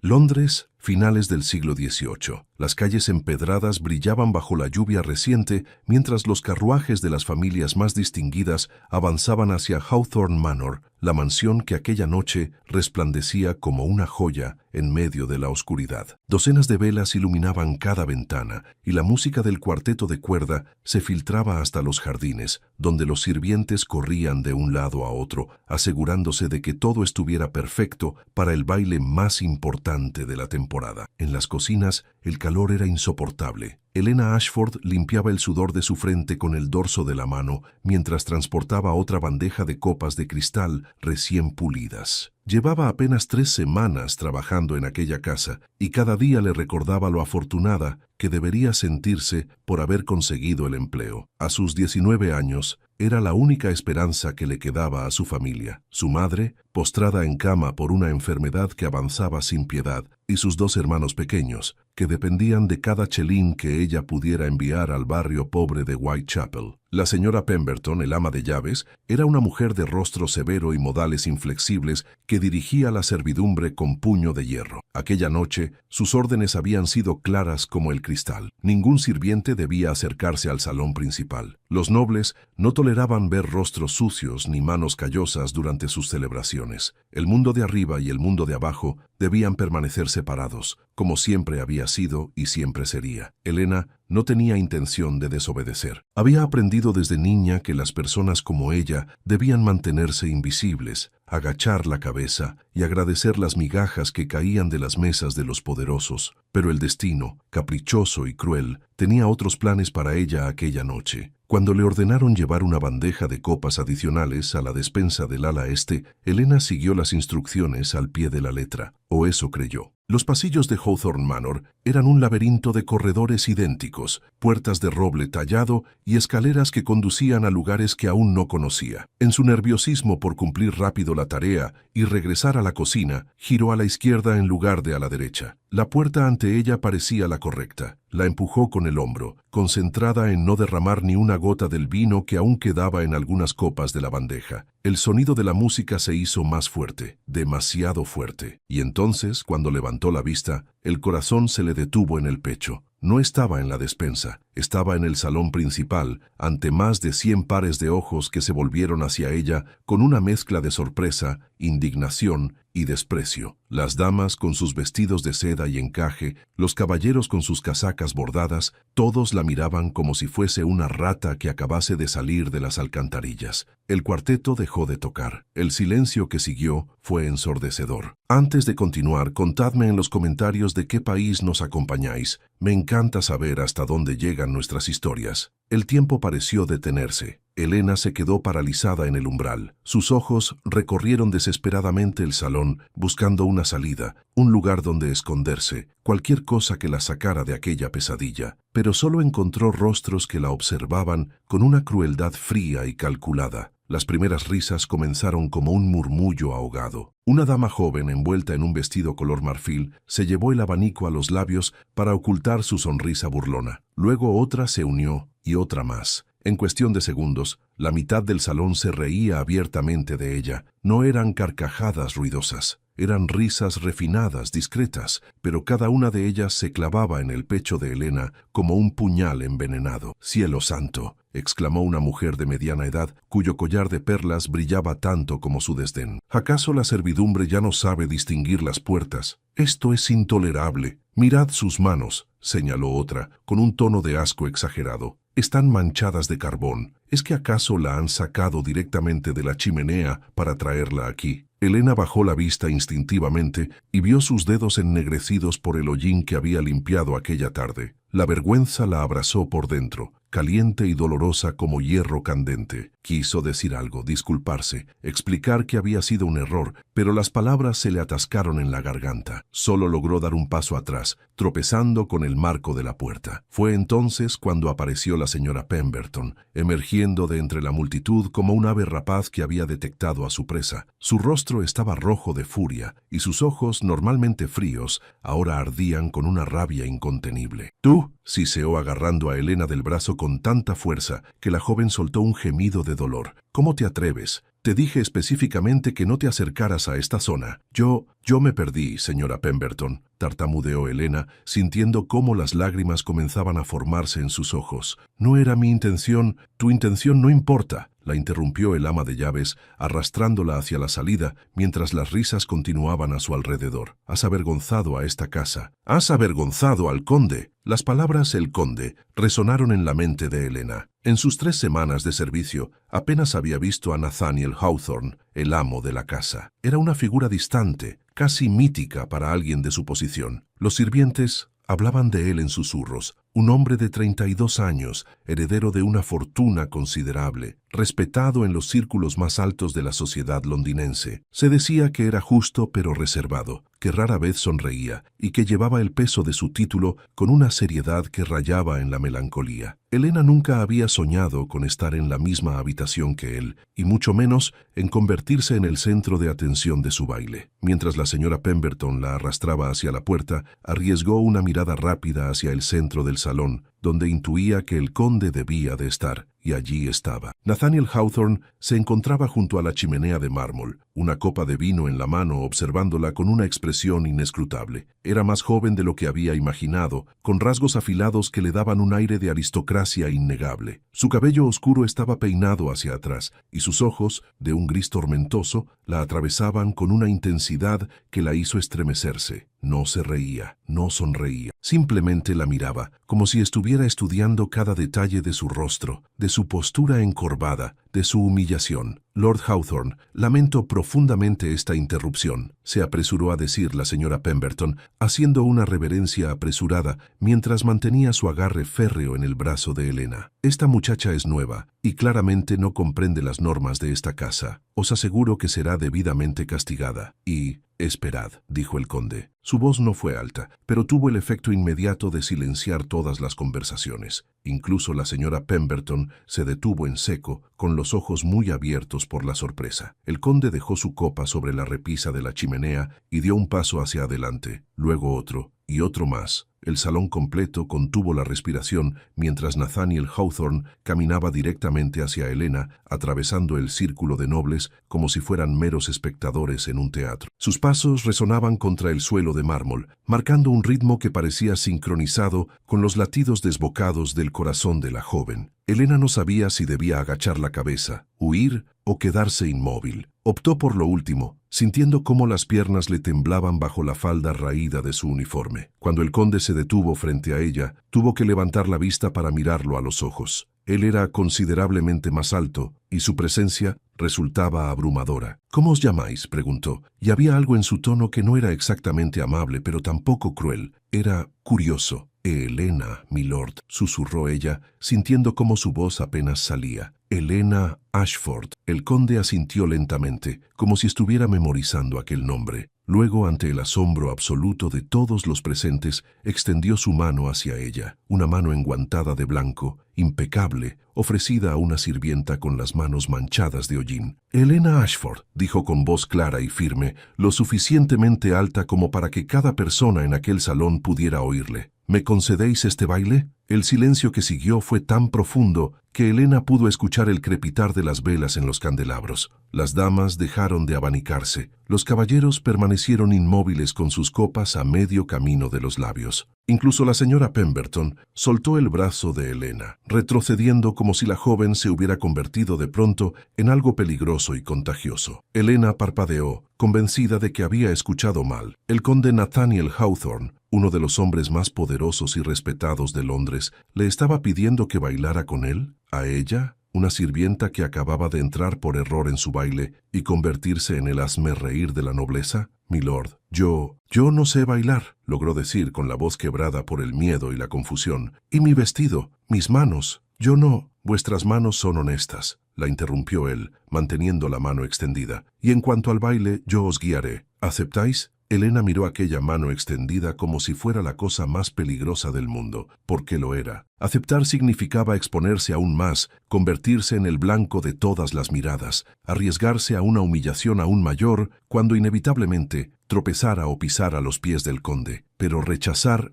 Londres, finales del siglo XVIII. Las calles empedradas brillaban bajo la lluvia reciente mientras los carruajes de las familias más distinguidas avanzaban hacia Hawthorne Manor, la mansión que aquella noche resplandecía como una joya en medio de la oscuridad. Docenas de velas iluminaban cada ventana y la música del cuarteto de cuerda se filtraba hasta los jardines, donde los sirvientes corrían de un lado a otro, asegurándose de que todo estuviera perfecto para el baile más importante de la temporada. En las cocinas, el calor era insoportable. Helena Ashford limpiaba el sudor de su frente con el dorso de la mano mientras transportaba otra bandeja de copas de cristal recién pulidas. Llevaba apenas 3 semanas trabajando en aquella casa y cada día le recordaba lo afortunada que debería sentirse por haber conseguido el empleo. A sus 19 años, era la única esperanza que le quedaba a su familia. Su madre, postrada en cama por una enfermedad que avanzaba sin piedad, y sus 2 hermanos pequeños, que dependían de cada chelín que ella pudiera enviar al barrio pobre de Whitechapel. La señora Pemberton, el ama de llaves, era una mujer de rostro severo y modales inflexibles que dirigía la servidumbre con puño de hierro. Aquella noche, sus órdenes habían sido claras como el cristal. Ningún sirviente debía acercarse al salón principal. Los nobles no toleraban ver rostros sucios ni manos callosas durante sus celebraciones. El mundo de arriba y el mundo de abajo debían permanecer separados, como siempre había sido y siempre sería. Helena no tenía intención de desobedecer. Había aprendido desde niña que las personas como ella debían mantenerse invisibles, agachar la cabeza y agradecer las migajas que caían de las mesas de los poderosos. Pero el destino, caprichoso y cruel, tenía otros planes para ella aquella noche. Cuando le ordenaron llevar una bandeja de copas adicionales a la despensa del ala este, Helena siguió las instrucciones al pie de la letra, o eso creyó. Los pasillos de Hawthorne Manor eran un laberinto de corredores idénticos, puertas de roble tallado y escaleras que conducían a lugares que aún no conocía. En su nerviosismo por cumplir rápido la tarea y regresar a la cocina, giró a la izquierda en lugar de a la derecha. La puerta ante ella parecía la correcta. La empujó con el hombro, concentrada en no derramar ni una gota del vino que aún quedaba en algunas copas de la bandeja. El sonido de la música se hizo más fuerte, demasiado fuerte, y entonces, cuando levantó la vista, el corazón se le detuvo en el pecho. No estaba en la despensa, estaba en el salón principal, ante más de 100 pares de ojos que se volvieron hacia ella con una mezcla de sorpresa, indignación y desprecio. Las damas con sus vestidos de seda y encaje, los caballeros con sus casacas bordadas, todos la miraban como si fuese una rata que acabase de salir de las alcantarillas. El cuarteto dejó de tocar. El silencio que siguió fue ensordecedor. Antes de continuar, contadme en los comentarios de qué país nos acompañáis. Me encanta saber hasta dónde llegan nuestras historias. El tiempo pareció detenerse. Helena se quedó paralizada en el umbral. Sus ojos recorrieron desesperadamente el salón, buscando una salida, un lugar donde esconderse, cualquier cosa que la sacara de aquella pesadilla. Pero solo encontró rostros que la observaban con una crueldad fría y calculada. Las primeras risas comenzaron como un murmullo ahogado. Una dama joven envuelta en un vestido color marfil se llevó el abanico a los labios para ocultar su sonrisa burlona. Luego otra se unió y otra más. En cuestión de segundos, la mitad del salón se reía abiertamente de ella. No eran carcajadas ruidosas, eran risas refinadas, discretas, pero cada una de ellas se clavaba en el pecho de Helena como un puñal envenenado. «¡Cielo santo!», exclamó una mujer de mediana edad, cuyo collar de perlas brillaba tanto como su desdén. «¿Acaso la servidumbre ya no sabe distinguir las puertas? Esto es intolerable. Mirad sus manos», señaló otra, con un tono de asco exagerado. «Están manchadas de carbón. ¿Es que acaso la han sacado directamente de la chimenea para traerla aquí?» Helena bajó la vista instintivamente y vio sus dedos ennegrecidos por el hollín que había limpiado aquella tarde. La vergüenza la abrazó por dentro, caliente y dolorosa como hierro candente. Quiso decir algo, disculparse, explicar que había sido un error, pero las palabras se le atascaron en la garganta. Solo logró dar un paso atrás, tropezando con el marco de la puerta. Fue entonces cuando apareció la señora Pemberton, emergiendo de entre la multitud como un ave rapaz que había detectado a su presa. Su rostro estaba rojo de furia, y sus ojos, normalmente fríos, ahora ardían con una rabia incontenible. «¿Tú?», siseó agarrando a Helena del brazo con tanta fuerza que la joven soltó un gemido de dolor. «¿Cómo te atreves? Te dije específicamente que no te acercaras a esta zona. Yo me perdí, señora Pemberton, tartamudeó Elena, sintiendo cómo las lágrimas comenzaban a formarse en sus ojos. No era mi intención, tu intención no importa, la interrumpió el ama de llaves, arrastrándola hacia la salida, mientras las risas continuaban a su alrededor. Has avergonzado a esta casa. Has avergonzado al conde. Las palabras «el conde» resonaron en la mente de Elena. En sus 3 semanas de servicio, apenas había visto a Nathaniel Hawthorne, el amo de la casa. Era una figura distante, casi mítica para alguien de su posición. Los sirvientes hablaban de él en susurros, un hombre de 32 años, heredero de una fortuna considerable, respetado en los círculos más altos de la sociedad londinense. Se decía que era justo pero reservado, que rara vez sonreía y que llevaba el peso de su título con una seriedad que rayaba en la melancolía. Elena nunca había soñado con estar en la misma habitación que él, y mucho menos en convertirse en el centro de atención de su baile. Mientras la señora Pemberton la arrastraba hacia la puerta, arriesgó una mirada rápida hacia el centro del salón, donde intuía que el conde debía de estar, y allí estaba. Nathaniel Hawthorne se encontraba junto a la chimenea de mármol, una copa de vino en la mano, observándola con una expresión inescrutable. Era más joven de lo que había imaginado, con rasgos afilados que le daban un aire de aristocracia innegable. Su cabello oscuro estaba peinado hacia atrás, y sus ojos, de un gris tormentoso, la atravesaban con una intensidad que la hizo estremecerse. No se reía, no sonreía, simplemente la miraba, como si estuviera estudiando cada detalle de su rostro, de su postura encorvada, de su humillación. Lord Hawthorne, lamento profundamente esta interrupción, se apresuró a decir la señora Pemberton, haciendo una reverencia apresurada mientras mantenía su agarre férreo en el brazo de Elena. Esta muchacha es nueva y claramente no comprende las normas de esta casa. Os aseguro que será debidamente castigada. Y esperad, dijo el conde. Su voz no fue alta, pero tuvo el efecto inmediato de silenciar todas las conversaciones. Incluso la señora Pemberton se detuvo en seco, con los ojos muy abiertos por la sorpresa. El conde dejó su copa sobre la repisa de la chimenea y dio un paso hacia adelante, luego otro y otro más. El salón completo contuvo la respiración mientras Nathaniel Hawthorne caminaba directamente hacia Elena, atravesando el círculo de nobles como si fueran meros espectadores en un teatro. Sus pasos resonaban contra el suelo de mármol, marcando un ritmo que parecía sincronizado con los latidos desbocados del corazón de la joven. Elena no sabía si debía agachar la cabeza, huir o quedarse inmóvil. Optó por lo último, sintiendo cómo las piernas le temblaban bajo la falda raída de su uniforme. Cuando el conde se detuvo frente a ella, tuvo que levantar la vista para mirarlo a los ojos. Él era considerablemente más alto, y su presencia resultaba abrumadora. «¿Cómo os llamáis?», preguntó, y había algo en su tono que no era exactamente amable, pero tampoco cruel. Era curioso. «Elena, milord», susurró ella, sintiendo cómo su voz apenas salía. «Elena Ashford». El conde asintió lentamente, como si estuviera memorizando aquel nombre. Luego, ante el asombro absoluto de todos los presentes, extendió su mano hacia ella, una mano enguantada de blanco, impecable, ofrecida a una sirvienta con las manos manchadas de hollín. «Elena Ashford», dijo con voz clara y firme, lo suficientemente alta como para que cada persona en aquel salón pudiera oírle. «¿Me concedéis este baile?». El silencio que siguió fue tan profundo que Elena pudo escuchar el crepitar de las velas en los candelabros. Las damas dejaron de abanicarse. Los caballeros permanecieron inmóviles con sus copas a medio camino de los labios. Incluso la señora Pemberton soltó el brazo de Elena, retrocediendo como si la joven se hubiera convertido de pronto en algo peligroso y contagioso. Elena parpadeó, convencida de que había escuchado mal. El conde Nathaniel Hawthorne, uno de los hombres más poderosos y respetados de Londres, le estaba pidiendo que bailara con él, a ella, una sirvienta que acababa de entrar por error en su baile y convertirse en el hazmerreír de la nobleza. «Milord, yo no sé bailar», logró decir con la voz quebrada por el miedo y la confusión. «Y mi vestido, mis manos, yo no». «Vuestras manos son honestas», la interrumpió él, manteniendo la mano extendida. «Y en cuanto al baile, yo os guiaré. ¿Aceptáis?». Elena miró aquella mano extendida como si fuera la cosa más peligrosa del mundo, porque lo era. Aceptar significaba exponerse aún más, convertirse en el blanco de todas las miradas, arriesgarse a una humillación aún mayor cuando inevitablemente tropezara o pisara a los pies del conde. Pero rechazar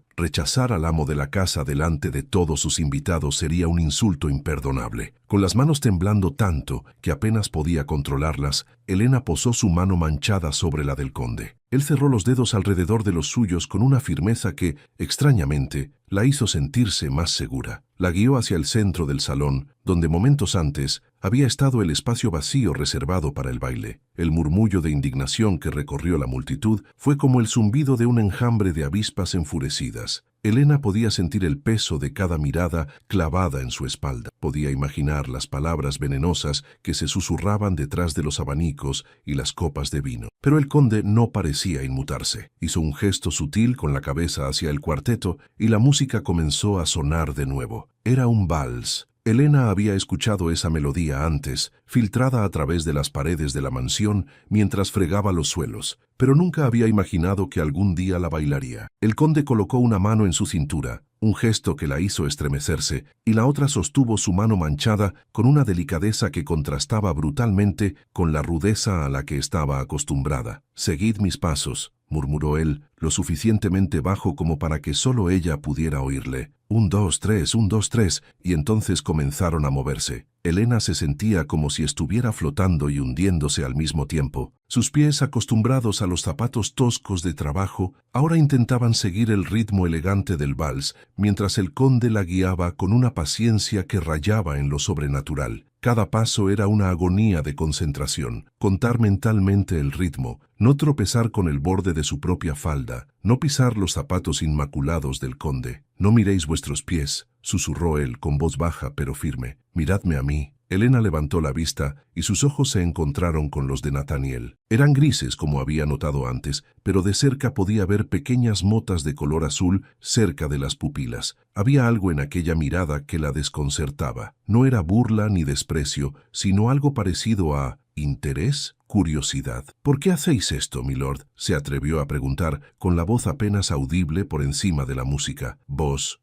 al amo de la casa delante de todos sus invitados sería un insulto imperdonable. Con las manos temblando tanto que apenas podía controlarlas, Elena posó su mano manchada sobre la del conde. Él cerró los dedos alrededor de los suyos con una firmeza que, extrañamente, la hizo sentirse más segura. La guió hacia el centro del salón, donde momentos antes había estado el espacio vacío reservado para el baile. El murmullo de indignación que recorrió la multitud fue como el zumbido de un enjambre de avispas enfurecidas. Elena podía sentir el peso de cada mirada clavada en su espalda. Podía imaginar las palabras venenosas que se susurraban detrás de los abanicos y las copas de vino. Pero el conde no parecía inmutarse. Hizo un gesto sutil con la cabeza hacia el cuarteto y la música comenzó a sonar de nuevo. Era un vals. Elena había escuchado esa melodía antes, filtrada a través de las paredes de la mansión mientras fregaba los suelos, pero nunca había imaginado que algún día la bailaría. El conde colocó una mano en su cintura, un gesto que la hizo estremecerse, y la otra sostuvo su mano manchada con una delicadeza que contrastaba brutalmente con la rudeza a la que estaba acostumbrada. «Seguid mis pasos», murmuró él, lo suficientemente bajo como para que solo ella pudiera oírle. 1, 2, 3, 1, 2, 3, y entonces comenzaron a moverse. Elena se sentía como si estuviera flotando y hundiéndose al mismo tiempo. Sus pies, acostumbrados a los zapatos toscos de trabajo, ahora intentaban seguir el ritmo elegante del vals, mientras el conde la guiaba con una paciencia que rayaba en lo sobrenatural. Cada paso era una agonía de concentración, contar mentalmente el ritmo, no tropezar con el borde de su propia falda, no pisar los zapatos inmaculados del conde. «No miréis vuestros pies», susurró él con voz baja pero firme. «Miradme a mí». Elena levantó la vista y sus ojos se encontraron con los de Nathaniel. Eran grises como había notado antes, pero de cerca podía ver pequeñas motas de color azul cerca de las pupilas. Había algo en aquella mirada que la desconcertaba. No era burla ni desprecio, sino algo parecido a interés, curiosidad. «¿Por qué hacéis esto, milord?», se atrevió a preguntar, con la voz apenas audible por encima de la música. Vos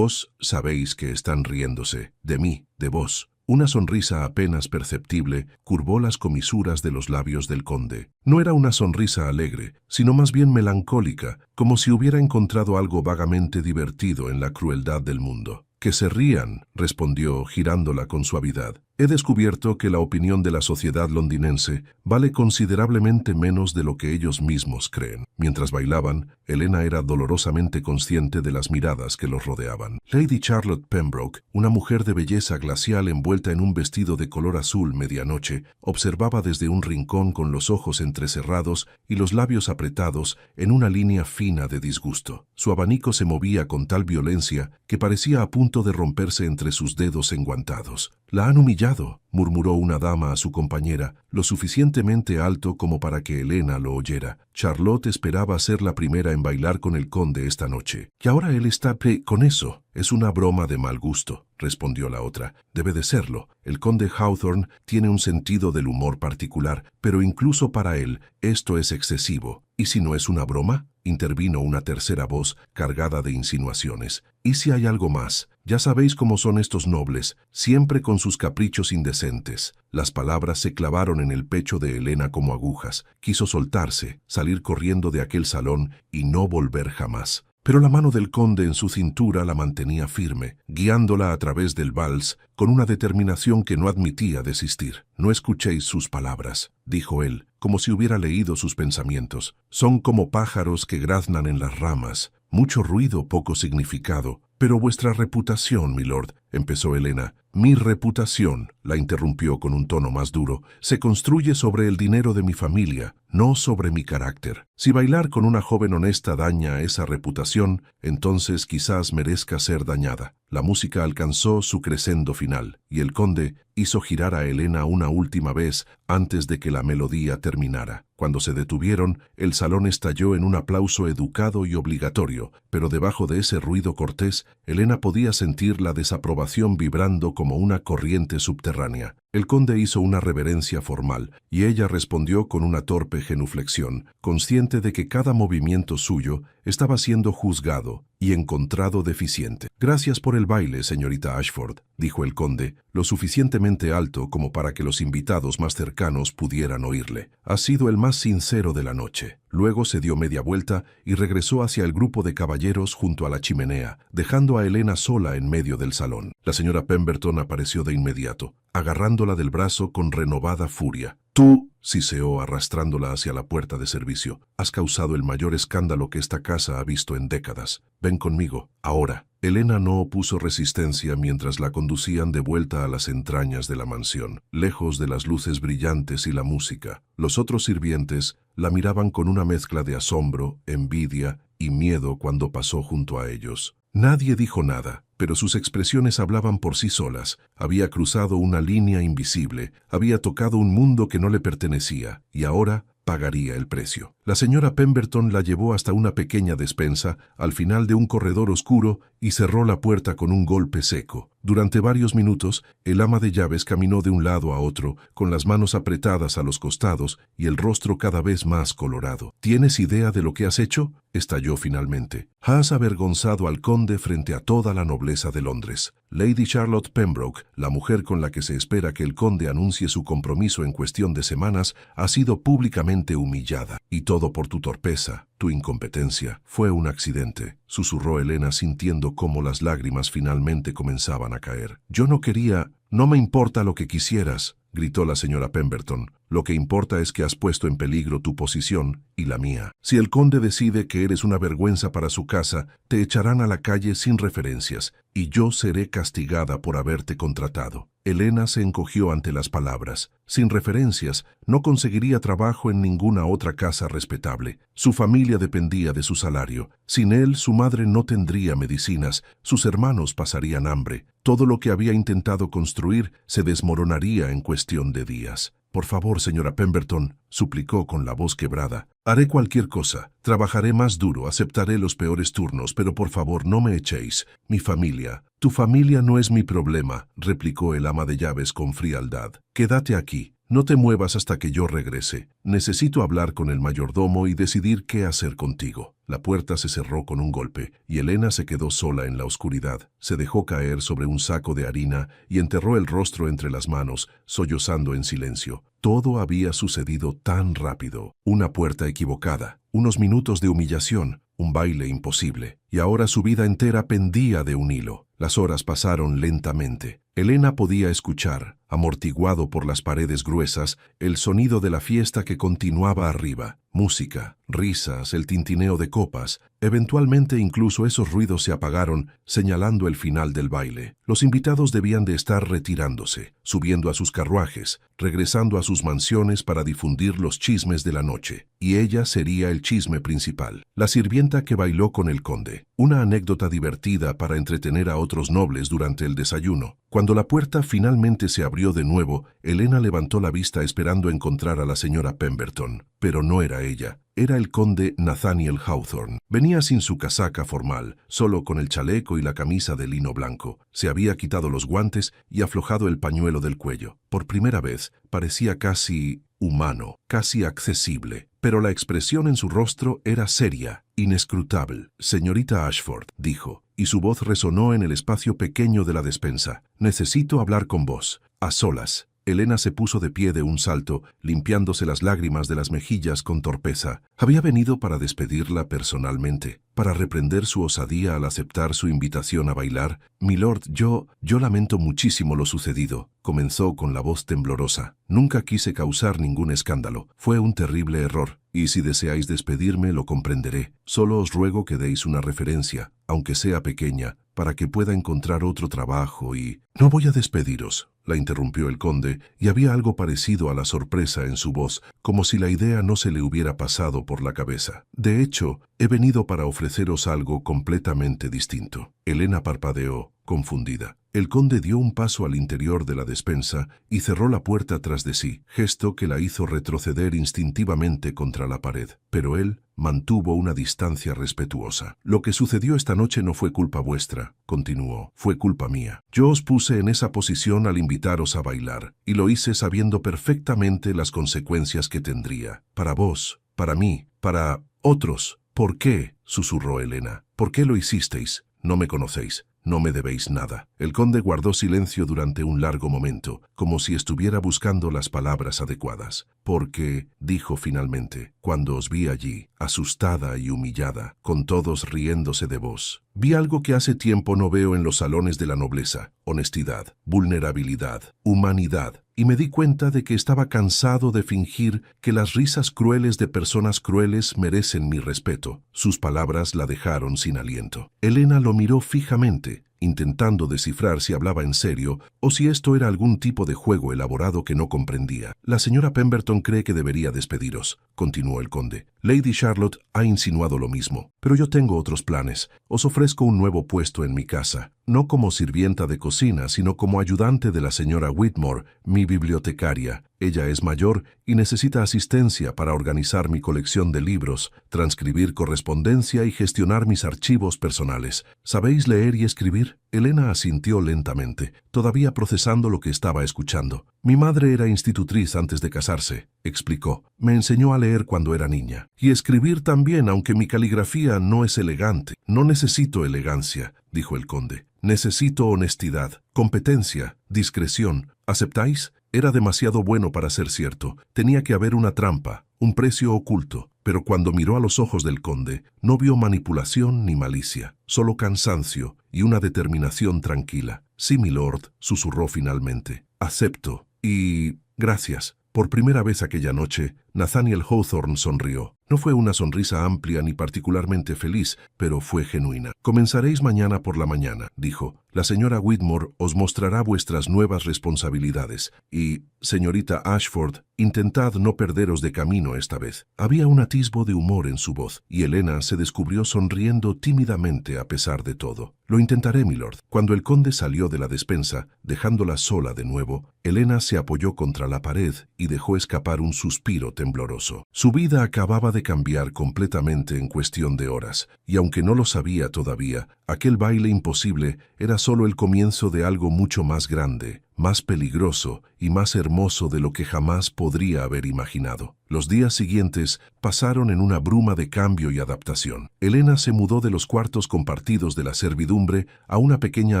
sabéis que están riéndose. De mí, de vos». Una sonrisa apenas perceptible curvó las comisuras de los labios del conde. No era una sonrisa alegre, sino más bien melancólica, como si hubiera encontrado algo vagamente divertido en la crueldad del mundo. «Que se rían», respondió, girándola con suavidad. «He descubierto que la opinión de la sociedad londinense vale considerablemente menos de lo que ellos mismos creen». Mientras bailaban, Elena era dolorosamente consciente de las miradas que los rodeaban. Lady Charlotte Pembroke, una mujer de belleza glacial envuelta en un vestido de color azul medianoche, observaba desde un rincón con los ojos entrecerrados y los labios apretados en una línea fina de disgusto. Su abanico se movía con tal violencia que parecía a punto de romperse entre sus dedos enguantados. «La han humillado», murmuró una dama a su compañera, lo suficientemente alto como para que Elena lo oyera. Charlotte esperaba ser la primera en bailar con el conde esta noche. «Y ahora él está con eso. Es una broma de mal gusto», respondió la otra. «Debe de serlo. El conde Hawthorne tiene un sentido del humor particular, pero incluso para él esto es excesivo». «¿Y si no es una broma?», intervino una tercera voz cargada de insinuaciones. «¿Y si hay algo más? Ya sabéis cómo son estos nobles, siempre con sus caprichos indecentes». Las palabras se clavaron en el pecho de Elena como agujas. Quiso soltarse, salir corriendo de aquel salón y no volver jamás. Pero la mano del conde en su cintura la mantenía firme, guiándola a través del vals con una determinación que no admitía desistir. «No escuchéis sus palabras», dijo él, como si hubiera leído sus pensamientos. «Son como pájaros que graznan en las ramas. Mucho ruido, poco significado. Pero vuestra reputación, milord», empezó Elena. «Mi reputación», la interrumpió con un tono más duro, «se construye sobre el dinero de mi familia, no sobre mi carácter. Si bailar con una joven honesta daña esa reputación, entonces quizás merezca ser dañada». La música alcanzó su crescendo final, y el conde hizo girar a Elena una última vez antes de que la melodía terminara. Cuando se detuvieron, el salón estalló en un aplauso educado y obligatorio, pero debajo de ese ruido cortés, Elena podía sentir la desaprobación vibrando como una corriente subterránea. El conde hizo una reverencia formal, y ella respondió con una torpe genuflexión, consciente de que cada movimiento suyo estaba siendo juzgado y encontrado deficiente. «Gracias por el baile, señorita Ashford», dijo el conde, lo suficientemente alto como para que los invitados más cercanos pudieran oírle. «Ha sido el más sincero de la noche». Luego se dio media vuelta y regresó hacia el grupo de caballeros junto a la chimenea, dejando a Helena sola en medio del salón. La señora Pemberton apareció de inmediato, agarrándola del brazo con renovada furia. «Tú», siseó arrastrándola hacia la puerta de servicio, «has causado el mayor escándalo que esta casa ha visto en décadas. Ven conmigo, ahora». Helena no opuso resistencia mientras la conducían de vuelta a las entrañas de la mansión, lejos de las luces brillantes y la música. Los otros sirvientes la miraban con una mezcla de asombro, envidia y miedo cuando pasó junto a ellos. Nadie dijo nada, pero sus expresiones hablaban por sí solas. Había cruzado una línea invisible, había tocado un mundo que no le pertenecía, y ahora pagaría el precio. La señora Pemberton la llevó hasta una pequeña despensa, al final de un corredor oscuro, y cerró la puerta con un golpe seco. Durante varios minutos, el ama de llaves caminó de un lado a otro, con las manos apretadas a los costados y el rostro cada vez más colorado. «¿Tienes idea de lo que has hecho?», estalló finalmente. «Has avergonzado al conde frente a toda la nobleza de Londres. Lady Charlotte Pembroke, la mujer con la que se espera que el conde anuncie su compromiso en cuestión de semanas, ha sido públicamente humillada. Y todo por tu torpeza, tu incompetencia. Fue un accidente», susurró Helena sintiendo cómo las lágrimas finalmente comenzaban a caer. «Yo no quería...». «No me importa lo que quisieras», gritó la señora Pemberton. «Lo que importa es que has puesto en peligro tu posición y la mía. Si el conde decide que eres una vergüenza para su casa, te echarán a la calle sin referencias, y yo seré castigada por haberte contratado». Helena se encogió ante las palabras. Sin referencias, no conseguiría trabajo en ninguna otra casa respetable. Su familia dependía de su salario. Sin él, su madre no tendría medicinas, sus hermanos pasarían hambre. Todo lo que había intentado construir se desmoronaría en cuestión de días. «Por favor, señora Pemberton», suplicó con la voz quebrada. «Haré cualquier cosa. Trabajaré más duro, aceptaré los peores turnos, pero por favor no me echéis. Mi familia». «Tu familia no es mi problema», replicó el ama de llaves con frialdad. «Quédate aquí. No te muevas hasta que yo regrese. Necesito hablar con el mayordomo y decidir qué hacer contigo». La puerta se cerró con un golpe, y Helena se quedó sola en la oscuridad. Se dejó caer sobre un saco de harina y enterró el rostro entre las manos, sollozando en silencio. Todo había sucedido tan rápido. Una puerta equivocada, unos minutos de humillación, un baile imposible, y ahora su vida entera pendía de un hilo. Las horas pasaron lentamente. Helena podía escuchar, amortiguado por las paredes gruesas, el sonido de la fiesta que continuaba arriba. Música, risas, el tintineo de copas. Eventualmente incluso esos ruidos se apagaron, señalando el final del baile. Los invitados debían de estar retirándose, subiendo a sus carruajes, regresando a sus mansiones para difundir los chismes de la noche. Y ella sería el chisme principal. La sirvienta que bailó con el conde. Una anécdota divertida para entretener a otros nobles durante el desayuno. Cuando la puerta finalmente se abrió de nuevo, Helena levantó la vista esperando encontrar a la señora Pemberton. Pero no era ella. Era el conde Nathaniel Hawthorne. Venía sin su casaca formal, solo con el chaleco y la camisa de lino blanco. Se había quitado los guantes y aflojado el pañuelo del cuello. Por primera vez, parecía casi humano, casi accesible. Pero la expresión en su rostro era seria, inescrutable. «Señorita Ashford», dijo, y su voz resonó en el espacio pequeño de la despensa. «Necesito hablar con vos, a solas». Helena se puso de pie de un salto, limpiándose las lágrimas de las mejillas con torpeza. Había venido para despedirla personalmente, para reprender su osadía al aceptar su invitación a bailar. «Milord, yo lamento muchísimo lo sucedido», comenzó con la voz temblorosa. «Nunca quise causar ningún escándalo. Fue un terrible error. Y si deseáis despedirme, lo comprenderé. Solo os ruego que deis una referencia, aunque sea pequeña, para que pueda encontrar otro trabajo y...». «No voy a despediros», la interrumpió el conde, y había algo parecido a la sorpresa en su voz, como si la idea no se le hubiera pasado por la cabeza. «De hecho, he venido para ofreceros algo completamente distinto». Helena parpadeó, confundida. El conde dio un paso al interior de la despensa y cerró la puerta tras de sí, gesto que la hizo retroceder instintivamente contra la pared. Pero él mantuvo una distancia respetuosa. Lo que sucedió esta noche no fue culpa vuestra, continuó, fue culpa mía. Yo os puse en esa posición al invitaros a bailar, y lo hice sabiendo perfectamente las consecuencias que tendría. Para vos, para mí, para otros. ¿Por qué?, susurró Elena. ¿Por qué lo hicisteis? No me conocéis. No me debéis nada. El conde guardó silencio durante un largo momento, como si estuviera buscando las palabras adecuadas. Porque, dijo finalmente, cuando os vi allí, asustada y humillada, con todos riéndose de vos, vi algo que hace tiempo no veo en los salones de la nobleza: honestidad, vulnerabilidad, humanidad. Y me di cuenta de que estaba cansado de fingir que las risas crueles de personas crueles merecen mi respeto. Sus palabras la dejaron sin aliento. Elena lo miró fijamente, intentando descifrar si hablaba en serio o si esto era algún tipo de juego elaborado que no comprendía. La señora Pemberton cree que debería despediros, continuó el conde. Lady Charlotte ha insinuado lo mismo, pero yo tengo otros planes. Os ofrezco un nuevo puesto en mi casa, no como sirvienta de cocina, sino como ayudante de la señora Whitmore, mi bibliotecaria. Ella es mayor y necesita asistencia para organizar mi colección de libros, transcribir correspondencia y gestionar mis archivos personales. ¿Sabéis leer y escribir? Elena asintió lentamente, todavía procesando lo que estaba escuchando. Mi madre era institutriz antes de casarse, explicó. Me enseñó a leer cuando era niña. Y escribir también, aunque mi caligrafía no es elegante. No necesito elegancia, dijo el conde. Necesito honestidad, competencia, discreción. ¿Aceptáis? Era demasiado bueno para ser cierto. Tenía que haber una trampa, un precio oculto. Pero cuando miró a los ojos del conde, no vio manipulación ni malicia, solo cansancio y una determinación tranquila. Sí, milord, susurró finalmente. Acepto. Y... gracias. Por primera vez aquella noche, Nathaniel Hawthorne sonrió. No fue una sonrisa amplia ni particularmente feliz, pero fue genuina. Comenzaréis mañana por la mañana, dijo. La señora Whitmore os mostrará vuestras nuevas responsabilidades. Y, señorita Ashford, intentad no perderos de camino esta vez. Había un atisbo de humor en su voz, y Elena se descubrió sonriendo tímidamente a pesar de todo. Lo intentaré, milord. Cuando el conde salió de la despensa, dejándola sola de nuevo, Elena se apoyó contra la pared y dejó escapar un suspiro tembloroso. Su vida acababa de cambiar completamente en cuestión de horas, y aunque no lo sabía todavía, aquel baile imposible era solo el comienzo de algo mucho más grande, más peligroso y más hermoso de lo que jamás podría haber imaginado. Los días siguientes pasaron en una bruma de cambio y adaptación. Elena se mudó de los cuartos compartidos de la servidumbre a una pequeña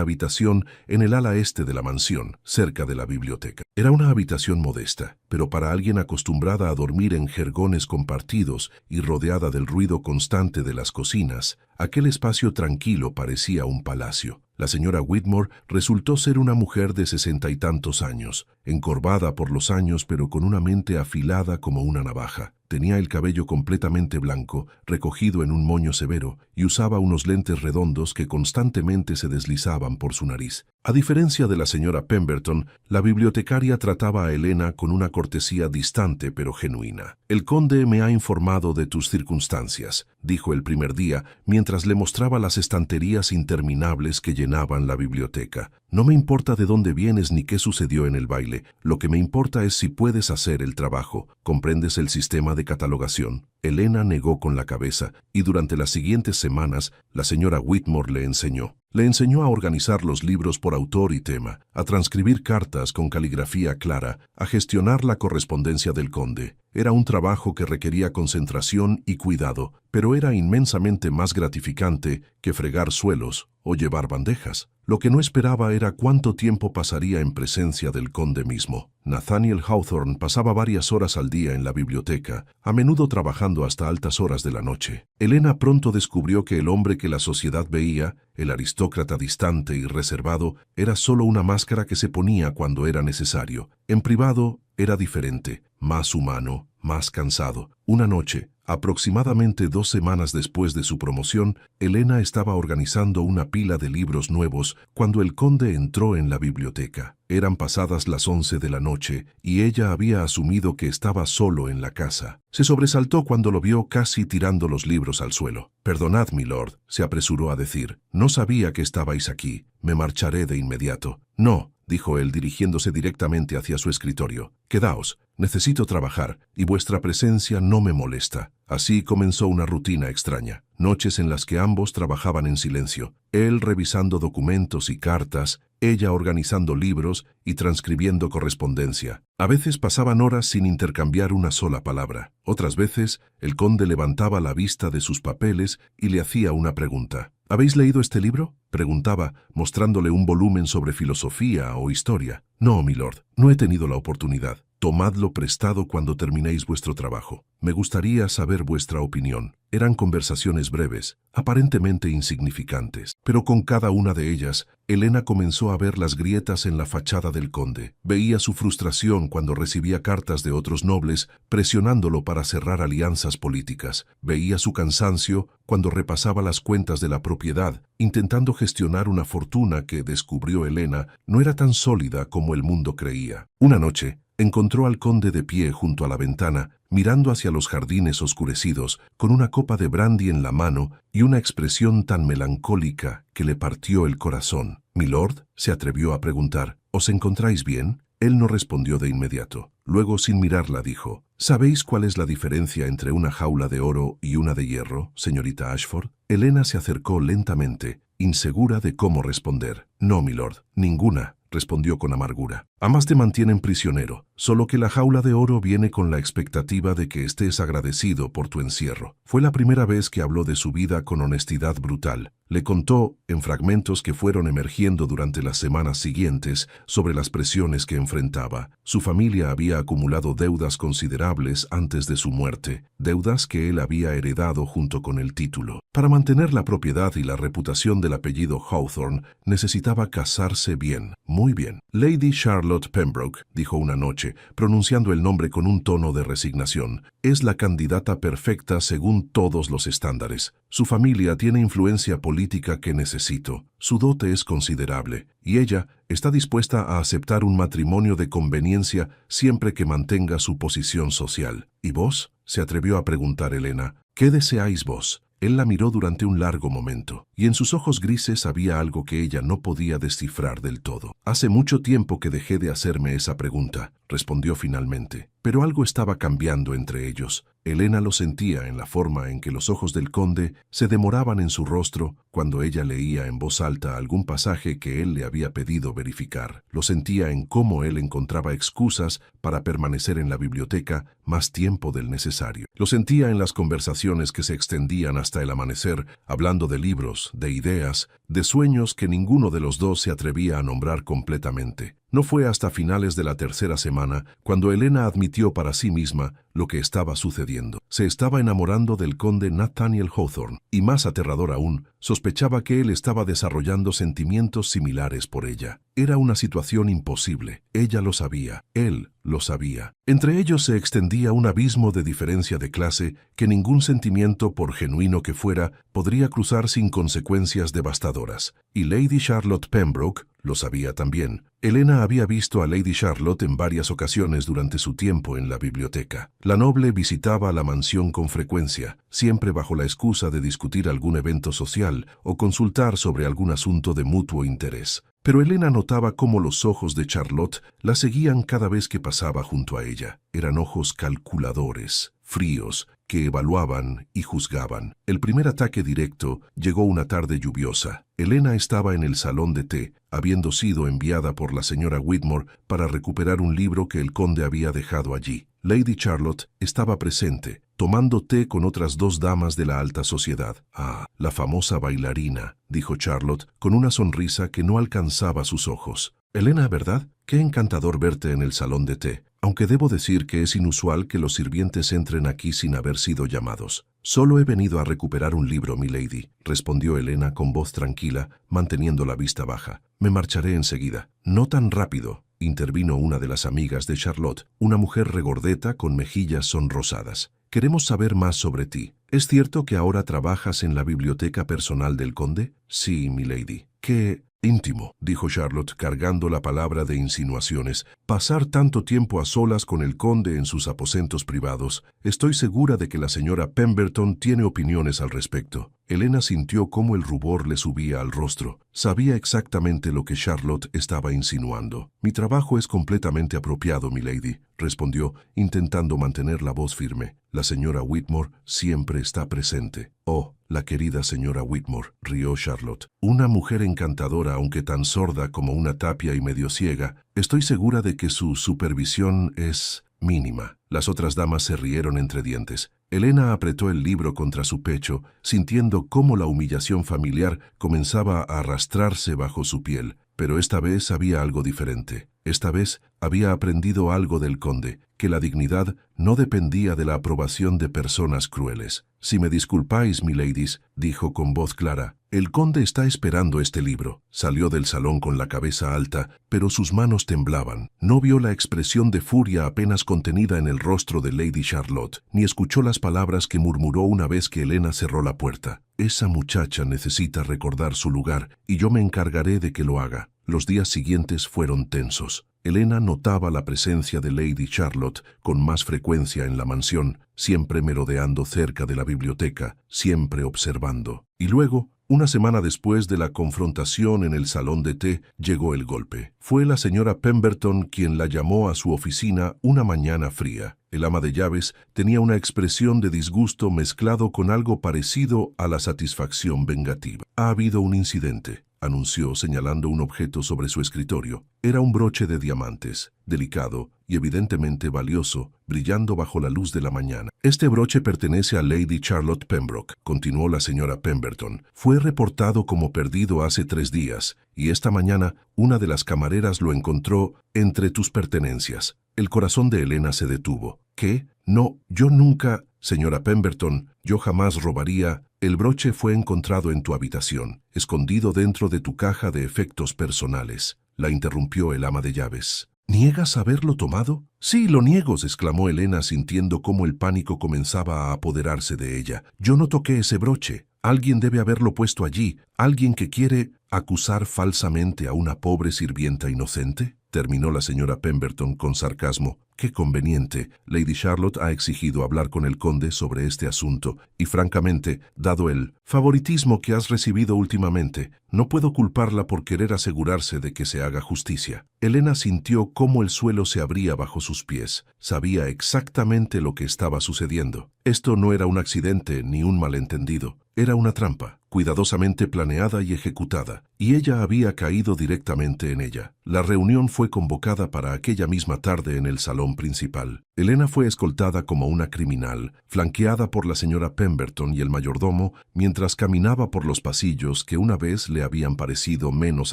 habitación en el ala este de la mansión, cerca de la biblioteca. Era una habitación modesta, pero para alguien acostumbrada a dormir en jergones compartidos y rodeada del ruido constante de las cocinas, aquel espacio tranquilo parecía un palacio. La señora Whitmore resultó ser una mujer de 60 y tantos años, encorvada por los años pero con una mente afilada como una navaja. Tenía el cabello completamente blanco, recogido en un moño severo, y usaba unos lentes redondos que constantemente se deslizaban por su nariz. A diferencia de la señora Pemberton, la bibliotecaria trataba a Elena con una cortesía distante pero genuina. «El conde me ha informado de tus circunstancias», dijo el primer día, mientras le mostraba las estanterías interminables que llenaban la biblioteca. «No me importa de dónde vienes ni qué sucedió en el baile. Lo que me importa es si puedes hacer el trabajo. ¿Comprendes el sistema de catalogación?» Elena negó con la cabeza, y durante las siguientes semanas la señora Whitmore le enseñó. Le enseñó a organizar los libros por autor y tema, a transcribir cartas con caligrafía clara, a gestionar la correspondencia del conde. Era un trabajo que requería concentración y cuidado, pero era inmensamente más gratificante que fregar suelos o llevar bandejas. Lo que no esperaba era cuánto tiempo pasaría en presencia del conde mismo. Nathaniel Hawthorne pasaba varias horas al día en la biblioteca, a menudo trabajando hasta altas horas de la noche. Elena pronto descubrió que el hombre que la sociedad veía, el aristócrata distante y reservado, era solo una máscara que se ponía cuando era necesario. En privado era diferente, más humano, más cansado. Una noche, aproximadamente 2 semanas después de su promoción, Elena estaba organizando una pila de libros nuevos cuando el conde entró en la biblioteca. Eran pasadas las 11 de la noche y ella había asumido que estaba solo en la casa. Se sobresaltó cuando lo vio casi tirando los libros al suelo. «Perdonad, milord», se apresuró a decir. «No sabía que estabais aquí. Me marcharé de inmediato». «No», dijo él dirigiéndose directamente hacia su escritorio. Quedaos, necesito trabajar, y vuestra presencia no me molesta. Así comenzó una rutina extraña. Noches en las que ambos trabajaban en silencio, él revisando documentos y cartas, ella organizando libros y transcribiendo correspondencia. A veces pasaban horas sin intercambiar una sola palabra. Otras veces, el conde levantaba la vista de sus papeles y le hacía una pregunta. ¿Habéis leído este libro?, preguntaba, mostrándole un volumen sobre filosofía o historia. No, milord, no he tenido la oportunidad. Tomadlo prestado cuando terminéis vuestro trabajo. Me gustaría saber vuestra opinión. Eran conversaciones breves, aparentemente insignificantes, pero con cada una de ellas, Elena comenzó a ver las grietas en la fachada del conde. Veía su frustración cuando recibía cartas de otros nobles presionándolo para cerrar alianzas políticas. Veía su cansancio cuando repasaba las cuentas de la propiedad, intentando gestionar una fortuna que, descubrió Elena, no era tan sólida como el mundo creía. Una noche, encontró al conde de pie junto a la ventana, mirando hacia los jardines oscurecidos, con una copa de brandy en la mano y una expresión tan melancólica que le partió el corazón. «Milord», se atrevió a preguntar, «¿os encontráis bien?». Él no respondió de inmediato. Luego, sin mirarla, dijo, «¿Sabéis cuál es la diferencia entre una jaula de oro y una de hierro, señorita Ashford?». Elena se acercó lentamente, insegura de cómo responder. «No, milord, ninguna», respondió con amargura. «Ambas te mantienen prisionero, solo que la jaula de oro viene con la expectativa de que estés agradecido por tu encierro». Fue la primera vez que habló de su vida con honestidad brutal. Le contó, en fragmentos que fueron emergiendo durante las semanas siguientes, sobre las presiones que enfrentaba. Su familia había acumulado deudas considerables antes de su muerte, deudas que él había heredado junto con el título. Para mantener la propiedad y la reputación del apellido Hawthorne, necesitaba casarse bien, muy bien. Lady Charlotte Pembroke, dijo una noche, pronunciando el nombre con un tono de resignación, es la candidata perfecta según todos los estándares. Su familia tiene influencia política que necesito. Su dote es considerable, y ella está dispuesta a aceptar un matrimonio de conveniencia siempre que mantenga su posición social. ¿Y vos?, se atrevió a preguntar Elena. ¿Qué deseáis vos? Él la miró durante un largo momento, y en sus ojos grises había algo que ella no podía descifrar del todo. «Hace mucho tiempo que dejé de hacerme esa pregunta», respondió finalmente. Pero algo estaba cambiando entre ellos. Elena lo sentía en la forma en que los ojos del conde se demoraban en su rostro cuando ella leía en voz alta algún pasaje que él le había pedido verificar. Lo sentía en cómo él encontraba excusas para permanecer en la biblioteca más tiempo del necesario. Lo sentía en las conversaciones que se extendían hasta el amanecer, hablando de libros, de ideas, de sueños que ninguno de los dos se atrevía a nombrar completamente. No fue hasta finales de la tercera semana cuando Elena admitió para sí misma lo que estaba sucediendo. Se estaba enamorando del conde Nathaniel Hawthorne, y más aterrador aún, sospechaba que él estaba desarrollando sentimientos similares por ella. Era una situación imposible. Ella lo sabía. Él lo sabía. Entre ellos se extendía un abismo de diferencia de clase que ningún sentimiento, por genuino que fuera, podría cruzar sin consecuencias devastadoras. Y Lady Charlotte Pembroke lo sabía también. Elena había visto a Lady Charlotte en varias ocasiones durante su tiempo en la biblioteca. La noble visitaba la mansión con frecuencia, siempre bajo la excusa de discutir algún evento social o consultar sobre algún asunto de mutuo interés. Pero Elena notaba cómo los ojos de Charlotte la seguían cada vez que pasaba junto a ella. Eran ojos calculadores, fríos, que evaluaban y juzgaban. El primer ataque directo llegó una tarde lluviosa. Elena estaba en el salón de té, habiendo sido enviada por la señora Whitmore para recuperar un libro que el conde había dejado allí. Lady Charlotte estaba presente, tomando té con otras dos damas de la alta sociedad. «Ah, la famosa bailarina», dijo Charlotte, con una sonrisa que no alcanzaba sus ojos. «Elena, ¿verdad? Qué encantador verte en el salón de té, aunque debo decir que es inusual que los sirvientes entren aquí sin haber sido llamados». «Solo he venido a recuperar un libro, milady», respondió Elena con voz tranquila, manteniendo la vista baja. «Me marcharé enseguida». «No tan rápido», intervino una de las amigas de Charlotte, una mujer regordeta con mejillas sonrosadas. «Queremos saber más sobre ti. ¿Es cierto que ahora trabajas en la biblioteca personal del conde?» «Sí, milady». «Qué íntimo», dijo Charlotte, cargando la palabra de insinuaciones. «Pasar tanto tiempo a solas con el conde en sus aposentos privados. Estoy segura de que la señora Pemberton tiene opiniones al respecto». Elena sintió cómo el rubor le subía al rostro. Sabía exactamente lo que Charlotte estaba insinuando. «Mi trabajo es completamente apropiado, milady», respondió, intentando mantener la voz firme. «La señora Whitmore siempre está presente». «Oh, la querida señora Whitmore», rió Charlotte. «Una mujer encantadora, aunque tan sorda como una tapia y medio ciega. Estoy segura de que su supervisión es mínima». Las otras damas se rieron entre dientes. Elena apretó el libro contra su pecho, sintiendo cómo la humillación familiar comenzaba a arrastrarse bajo su piel. Pero esta vez había algo diferente. Esta vez había aprendido algo del conde, que la dignidad no dependía de la aprobación de personas crueles. «Si me disculpáis, miladies», dijo con voz clara, «el conde está esperando este libro». Salió del salón con la cabeza alta, pero sus manos temblaban. No vio la expresión de furia apenas contenida en el rostro de Lady Charlotte, ni escuchó las palabras que murmuró una vez que Elena cerró la puerta. «Esa muchacha necesita recordar su lugar, y yo me encargaré de que lo haga». Los días siguientes fueron tensos. Elena notaba la presencia de Lady Charlotte con más frecuencia en la mansión, siempre merodeando cerca de la biblioteca, siempre observando. Y luego, una semana después de la confrontación en el salón de té, llegó el golpe. Fue la señora Pemberton quien la llamó a su oficina una mañana fría. El ama de llaves tenía una expresión de disgusto mezclado con algo parecido a la satisfacción vengativa. «Ha habido un incidente», anunció señalando un objeto sobre su escritorio. Era un broche de diamantes, delicado y evidentemente valioso, brillando bajo la luz de la mañana. «Este broche pertenece a Lady Charlotte Pembroke», continuó la señora Pemberton. «Fue reportado como perdido hace 3 días, y esta mañana una de las camareras lo encontró entre tus pertenencias». El corazón de Elena se detuvo. «¿Qué? No, yo nunca...» «Señora Pemberton, yo jamás robaría...» «El broche fue encontrado en tu habitación, escondido dentro de tu caja de efectos personales», la interrumpió el ama de llaves. «¿Niegas haberlo tomado?» «Sí, lo niego», exclamó Elena sintiendo cómo el pánico comenzaba a apoderarse de ella. «Yo no toqué ese broche. Alguien debe haberlo puesto allí. ¿Alguien que quiere acusar falsamente a una pobre sirvienta inocente?», terminó la señora Pemberton con sarcasmo. «Qué conveniente. Lady Charlotte ha exigido hablar con el conde sobre este asunto, y francamente, dado el favoritismo que has recibido últimamente, no puedo culparla por querer asegurarse de que se haga justicia». Elena sintió cómo el suelo se abría bajo sus pies. Sabía exactamente lo que estaba sucediendo. Esto no era un accidente ni un malentendido. Era una trampa, cuidadosamente planeada y ejecutada, y ella había caído directamente en ella. La reunión fue convocada para aquella misma tarde en el salón principal. Elena fue escoltada como una criminal, flanqueada por la señora Pemberton y el mayordomo, mientras caminaba por los pasillos que una vez le habían parecido menos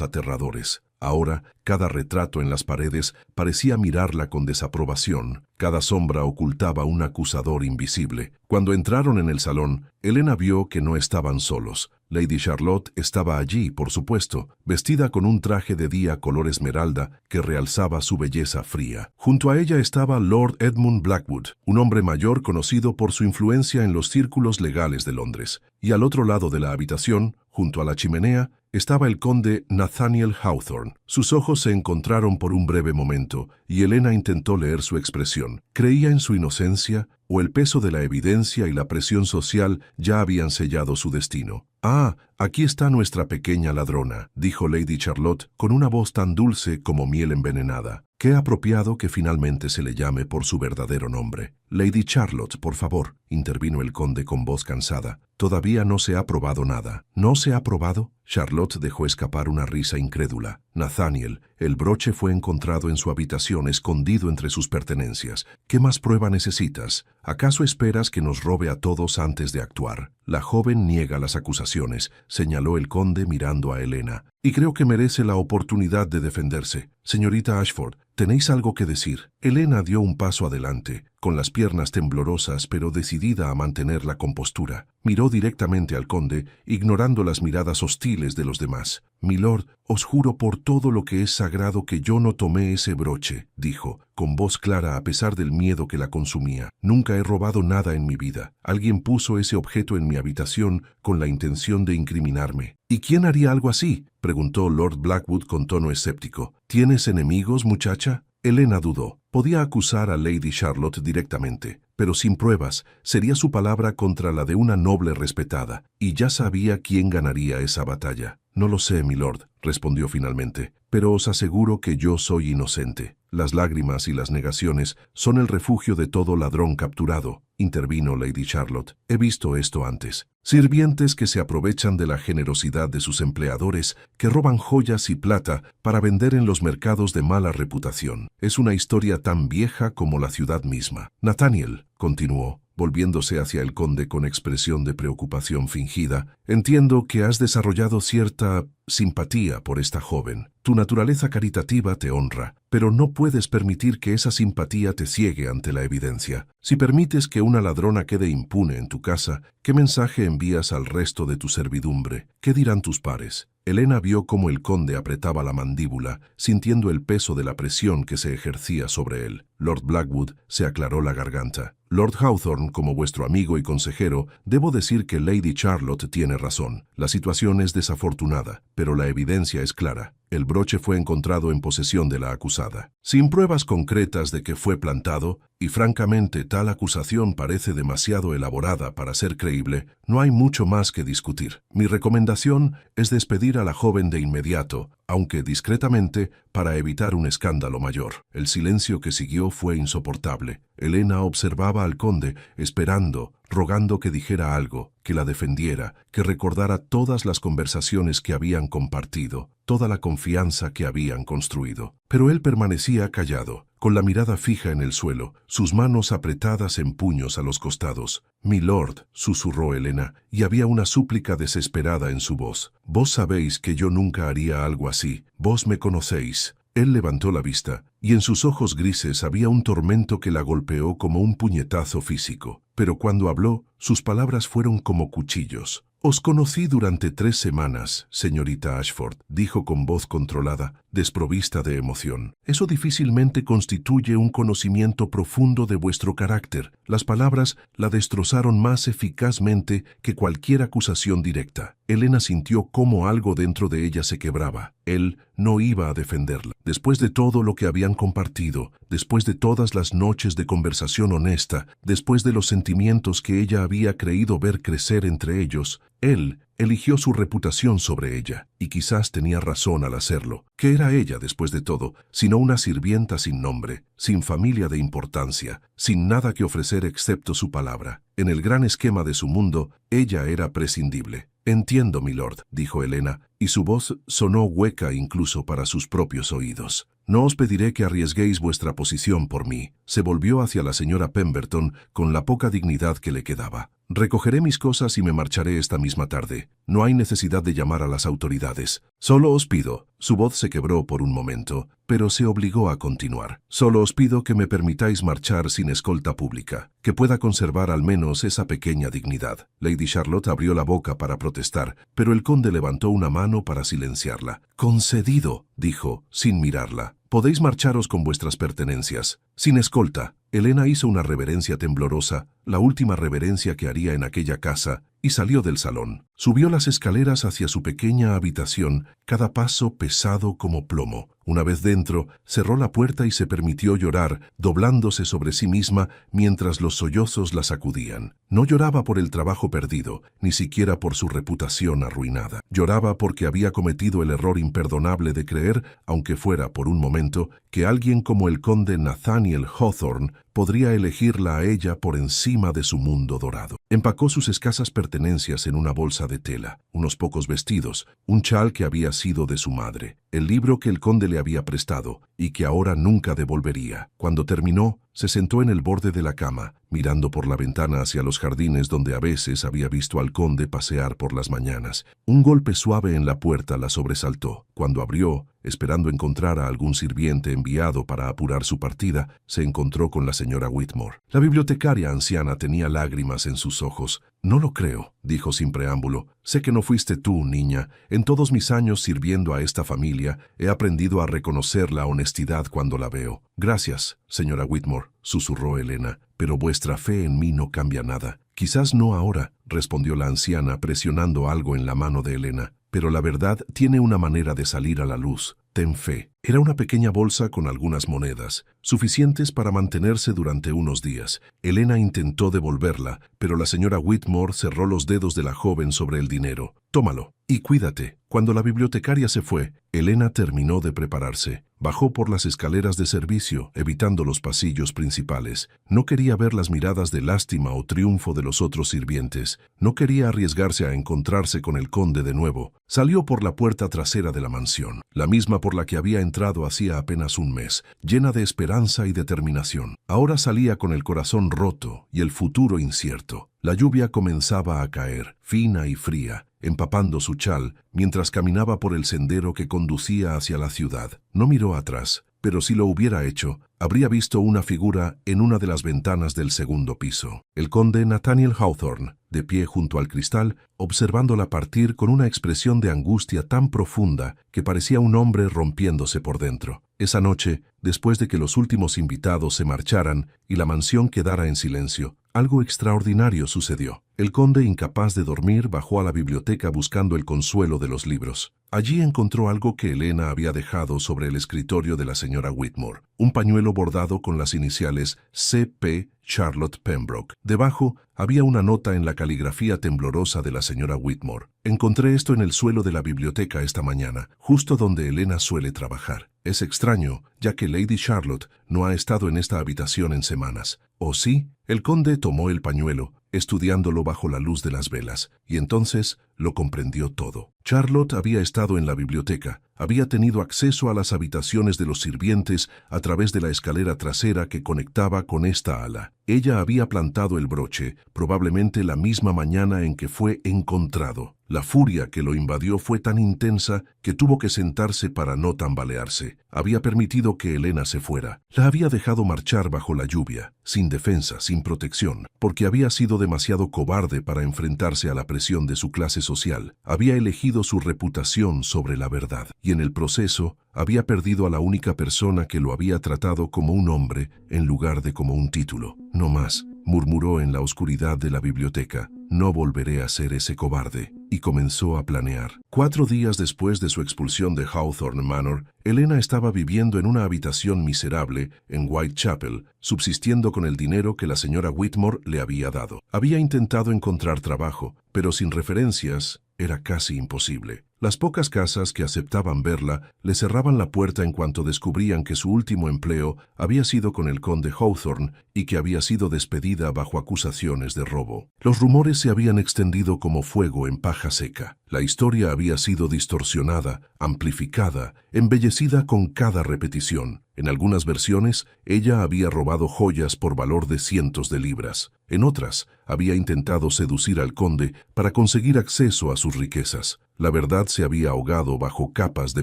aterradores. Ahora, cada retrato en las paredes parecía mirarla con desaprobación. Cada sombra ocultaba un acusador invisible. Cuando entraron en el salón, Elena vio que no estaban solos. Lady Charlotte estaba allí, por supuesto, vestida con un traje de día color esmeralda que realzaba su belleza fría. Junto a ella estaba Lord Edmund Blackwood, un hombre mayor conocido por su influencia en los círculos legales de Londres. Y al otro lado de la habitación, junto a la chimenea, estaba el conde Nathaniel Hawthorne. Sus ojos se encontraron por un breve momento, y Elena intentó leer su expresión. ¿Creía en su inocencia, o el peso de la evidencia y la presión social ya habían sellado su destino? «Ah, aquí está nuestra pequeña ladrona», dijo Lady Charlotte con una voz tan dulce como miel envenenada. «Qué apropiado que finalmente se le llame por su verdadero nombre». «Lady Charlotte, por favor», intervino el conde con voz cansada. «Todavía no se ha probado nada». «¿No se ha probado?» Charlotte dejó escapar una risa incrédula. «Nathaniel, el broche fue encontrado en su habitación escondido entre sus pertenencias. ¿Qué más prueba necesitas? ¿Acaso esperas que nos robe a todos antes de actuar?» La joven niega las acusaciones, señaló el conde mirando a Elena. «Y creo que merece la oportunidad de defenderse. Señorita Ashford, ¿tenéis algo que decir?» Elena dio un paso adelante, con las piernas temblorosas pero decidida a mantener la compostura. Miró directamente al conde, ignorando las miradas hostiles de los demás. «Milord, os juro por todo lo que es sagrado que yo no tomé ese broche», dijo, con voz clara a pesar del miedo que la consumía. «Nunca he robado nada en mi vida. Alguien puso ese objeto en mi habitación con la intención de incriminarme». «¿Y quién haría algo así?», preguntó Lord Blackwood con tono escéptico. «¿Tienes enemigos, muchacha?» Elena dudó. Podía acusar a Lady Charlotte directamente, pero sin pruebas sería su palabra contra la de una noble respetada, y ya sabía quién ganaría esa batalla. «No lo sé, milord», respondió finalmente, «pero os aseguro que yo soy inocente. Las lágrimas y las negaciones son el refugio de todo ladrón capturado», intervino Lady Charlotte. «He visto esto antes. Sirvientes que se aprovechan de la generosidad de sus empleadores, que roban joyas y plata para vender en los mercados de mala reputación. Es una historia tan vieja como la ciudad misma». «Nathaniel», continuó, volviéndose hacia el conde con expresión de preocupación fingida, «entiendo que has desarrollado cierta simpatía por esta joven. Tu naturaleza caritativa te honra, pero no puedes permitir que esa simpatía te ciegue ante la evidencia. Si permites que una ladrona quede impune en tu casa, ¿qué mensaje envías al resto de tu servidumbre? ¿Qué dirán tus pares?». Helena vio cómo el conde apretaba la mandíbula, sintiendo el peso de la presión que se ejercía sobre él. Lord Blackwood se aclaró la garganta. «Lord Hawthorne, como vuestro amigo y consejero, debo decir que Lady Charlotte tiene razón. La situación es desafortunada, pero la evidencia es clara. El broche fue encontrado en posesión de la acusada, sin pruebas concretas de que fue plantado, y francamente tal acusación parece demasiado elaborada para ser creíble. No hay mucho más que discutir. Mi recomendación es despedir a la joven de inmediato, aunque discretamente, para evitar un escándalo mayor». El silencio que siguió fue insoportable. Helena observaba al conde, esperando, rogando que dijera algo, que la defendiera, que recordara todas las conversaciones que habían compartido, toda la confianza que habían construido. Pero él permanecía callado, con la mirada fija en el suelo, sus manos apretadas en puños a los costados. «Milord», susurró Helena, y había una súplica desesperada en su voz. «Vos sabéis que yo nunca haría algo así. Vos me conocéis». Él levantó la vista, y en sus ojos grises había un tormento que la golpeó como un puñetazo físico. Pero cuando habló, sus palabras fueron como cuchillos. «Os conocí durante 3 semanas, señorita Ashford», dijo con voz controlada, desprovista de emoción. «Eso difícilmente constituye un conocimiento profundo de vuestro carácter». Las palabras la destrozaron más eficazmente que cualquier acusación directa. Helena sintió cómo algo dentro de ella se quebraba. Él no iba a defenderla. Después de todo lo que habían compartido, después de todas las noches de conversación honesta, después de los sentimientos que ella había creído ver crecer entre ellos, él eligió su reputación sobre ella, y quizás tenía razón al hacerlo. ¿Qué era ella, después de todo, sino una sirvienta sin nombre, sin familia de importancia, sin nada que ofrecer excepto su palabra? En el gran esquema de su mundo, ella era prescindible. «Entiendo, milord», dijo Helena, y su voz sonó hueca incluso para sus propios oídos. «No os pediré que arriesguéis vuestra posición por mí». Se volvió hacia la señora Pemberton con la poca dignidad que le quedaba. «Recogeré mis cosas y me marcharé esta misma tarde. No hay necesidad de llamar a las autoridades. Solo os pido». Su voz se quebró por un momento, pero se obligó a continuar. «Solo os pido que me permitáis marchar sin escolta pública, que pueda conservar al menos esa pequeña dignidad». Lady Charlotte abrió la boca para protestar, pero el conde levantó una mano para silenciarla. «Concedido», dijo, sin mirarla. «Podéis marcharos con vuestras pertenencias, sin escolta». Helena hizo una reverencia temblorosa, la última reverencia que haría en aquella casa, y salió del salón. Subió las escaleras hacia su pequeña habitación, cada paso pesado como plomo. Una vez dentro, cerró la puerta y se permitió llorar, doblándose sobre sí misma mientras los sollozos la sacudían. No lloraba por el trabajo perdido, ni siquiera por su reputación arruinada. Lloraba porque había cometido el error imperdonable de creer, aunque fuera por un momento, que alguien como el conde Nathaniel Hawthorne podría elegirla a ella por encima de su mundo dorado. Empacó sus escasas pertenencias en una bolsa de tela, unos pocos vestidos, un chal que había sido de su madre, el libro que el conde le había prestado y que ahora nunca devolvería. Cuando terminó, se sentó en el borde de la cama, mirando por la ventana hacia los jardines donde a veces había visto al conde pasear por las mañanas. Un golpe suave en la puerta la sobresaltó. Cuando abrió, esperando encontrar a algún sirviente enviado para apurar su partida, se encontró con la señora Whitmore. La bibliotecaria anciana tenía lágrimas en sus ojos. «No lo creo», dijo sin preámbulo. «Sé que no fuiste tú, niña. En todos mis años sirviendo a esta familia, he aprendido a reconocer la honestidad cuando la veo». «Gracias, señora Whitmore», susurró Helena, «pero vuestra fe en mí no cambia nada». «Quizás no ahora», respondió la anciana presionando algo en la mano de Helena, «pero la verdad tiene una manera de salir a la luz. ten fe. Era una pequeña bolsa con algunas monedas, suficientes para mantenerse durante unos días. Elena intentó devolverla, pero la señora Whitmore cerró los dedos de la joven sobre el dinero. «Tómalo y cuídate». Cuando la bibliotecaria se fue, Elena terminó de prepararse. Bajó por las escaleras de servicio, evitando los pasillos principales. No quería ver las miradas de lástima o triunfo de los otros sirvientes. No quería arriesgarse a encontrarse con el conde de nuevo. Salió por la puerta trasera de la mansión, la misma por la que había entrado hacía apenas un mes, llena de esperanza y determinación. Ahora salía con el corazón roto y el futuro incierto. La lluvia comenzaba a caer, fina y fría, empapando su chal, mientras caminaba por el sendero que conducía hacia la ciudad. No miró atrás, pero si lo hubiera hecho, habría visto una figura en una de las ventanas del segundo piso. El conde Nathaniel Hawthorne, de pie junto al cristal, observándola partir con una expresión de angustia tan profunda que parecía un hombre rompiéndose por dentro. Esa noche, después de que los últimos invitados se marcharan y la mansión quedara en silencio, algo extraordinario sucedió. El conde, incapaz de dormir, bajó a la biblioteca buscando el consuelo de los libros. Allí encontró algo que Elena había dejado sobre el escritorio de la señora Whitmore, un pañuelo bordado con las iniciales C.P. Charlotte Pembroke. Debajo había una nota en la caligrafía temblorosa de la señora Whitmore. «Encontré esto en el suelo de la biblioteca esta mañana, justo donde Elena suele trabajar. Es extraño, ya que Lady Charlotte no ha estado en esta habitación en semanas». «¿Oh, sí?». El conde tomó el pañuelo, estudiándolo bajo la luz de las velas, y entonces lo comprendió todo. Charlotte había estado en la biblioteca, había tenido acceso a las habitaciones de los sirvientes a través de la escalera trasera que conectaba con esta ala. Ella había plantado el broche, probablemente la misma mañana en que fue encontrado. La furia que lo invadió fue tan intensa que tuvo que sentarse para no tambalearse. Había permitido que Elena se fuera. La había dejado marchar bajo la lluvia, sin defensa, sin protección, porque había sido demasiado cobarde para enfrentarse a la presión de su clase social. Había elegido su reputación sobre la verdad, y en el proceso había perdido a la única persona que lo había tratado como un hombre en lugar de como un título. «No más», murmuró en la oscuridad de la biblioteca. «No volveré a ser ese cobarde». Y comenzó a planear. 4 días después de su expulsión de Hawthorne Manor, Elena estaba viviendo en una habitación miserable en Whitechapel, subsistiendo con el dinero que la señora Whitmore le había dado. Había intentado encontrar trabajo, pero sin referencias era casi imposible. Las pocas casas que aceptaban verla le cerraban la puerta en cuanto descubrían que su último empleo había sido con el conde Hawthorne y que había sido despedida bajo acusaciones de robo. Los rumores se habían extendido como fuego en paja seca. La historia había sido distorsionada, amplificada, embellecida con cada repetición. En algunas versiones, ella había robado joyas por valor de cientos de libras. En otras, había intentado seducir al conde para conseguir acceso a sus riquezas. La verdad se había ahogado bajo capas de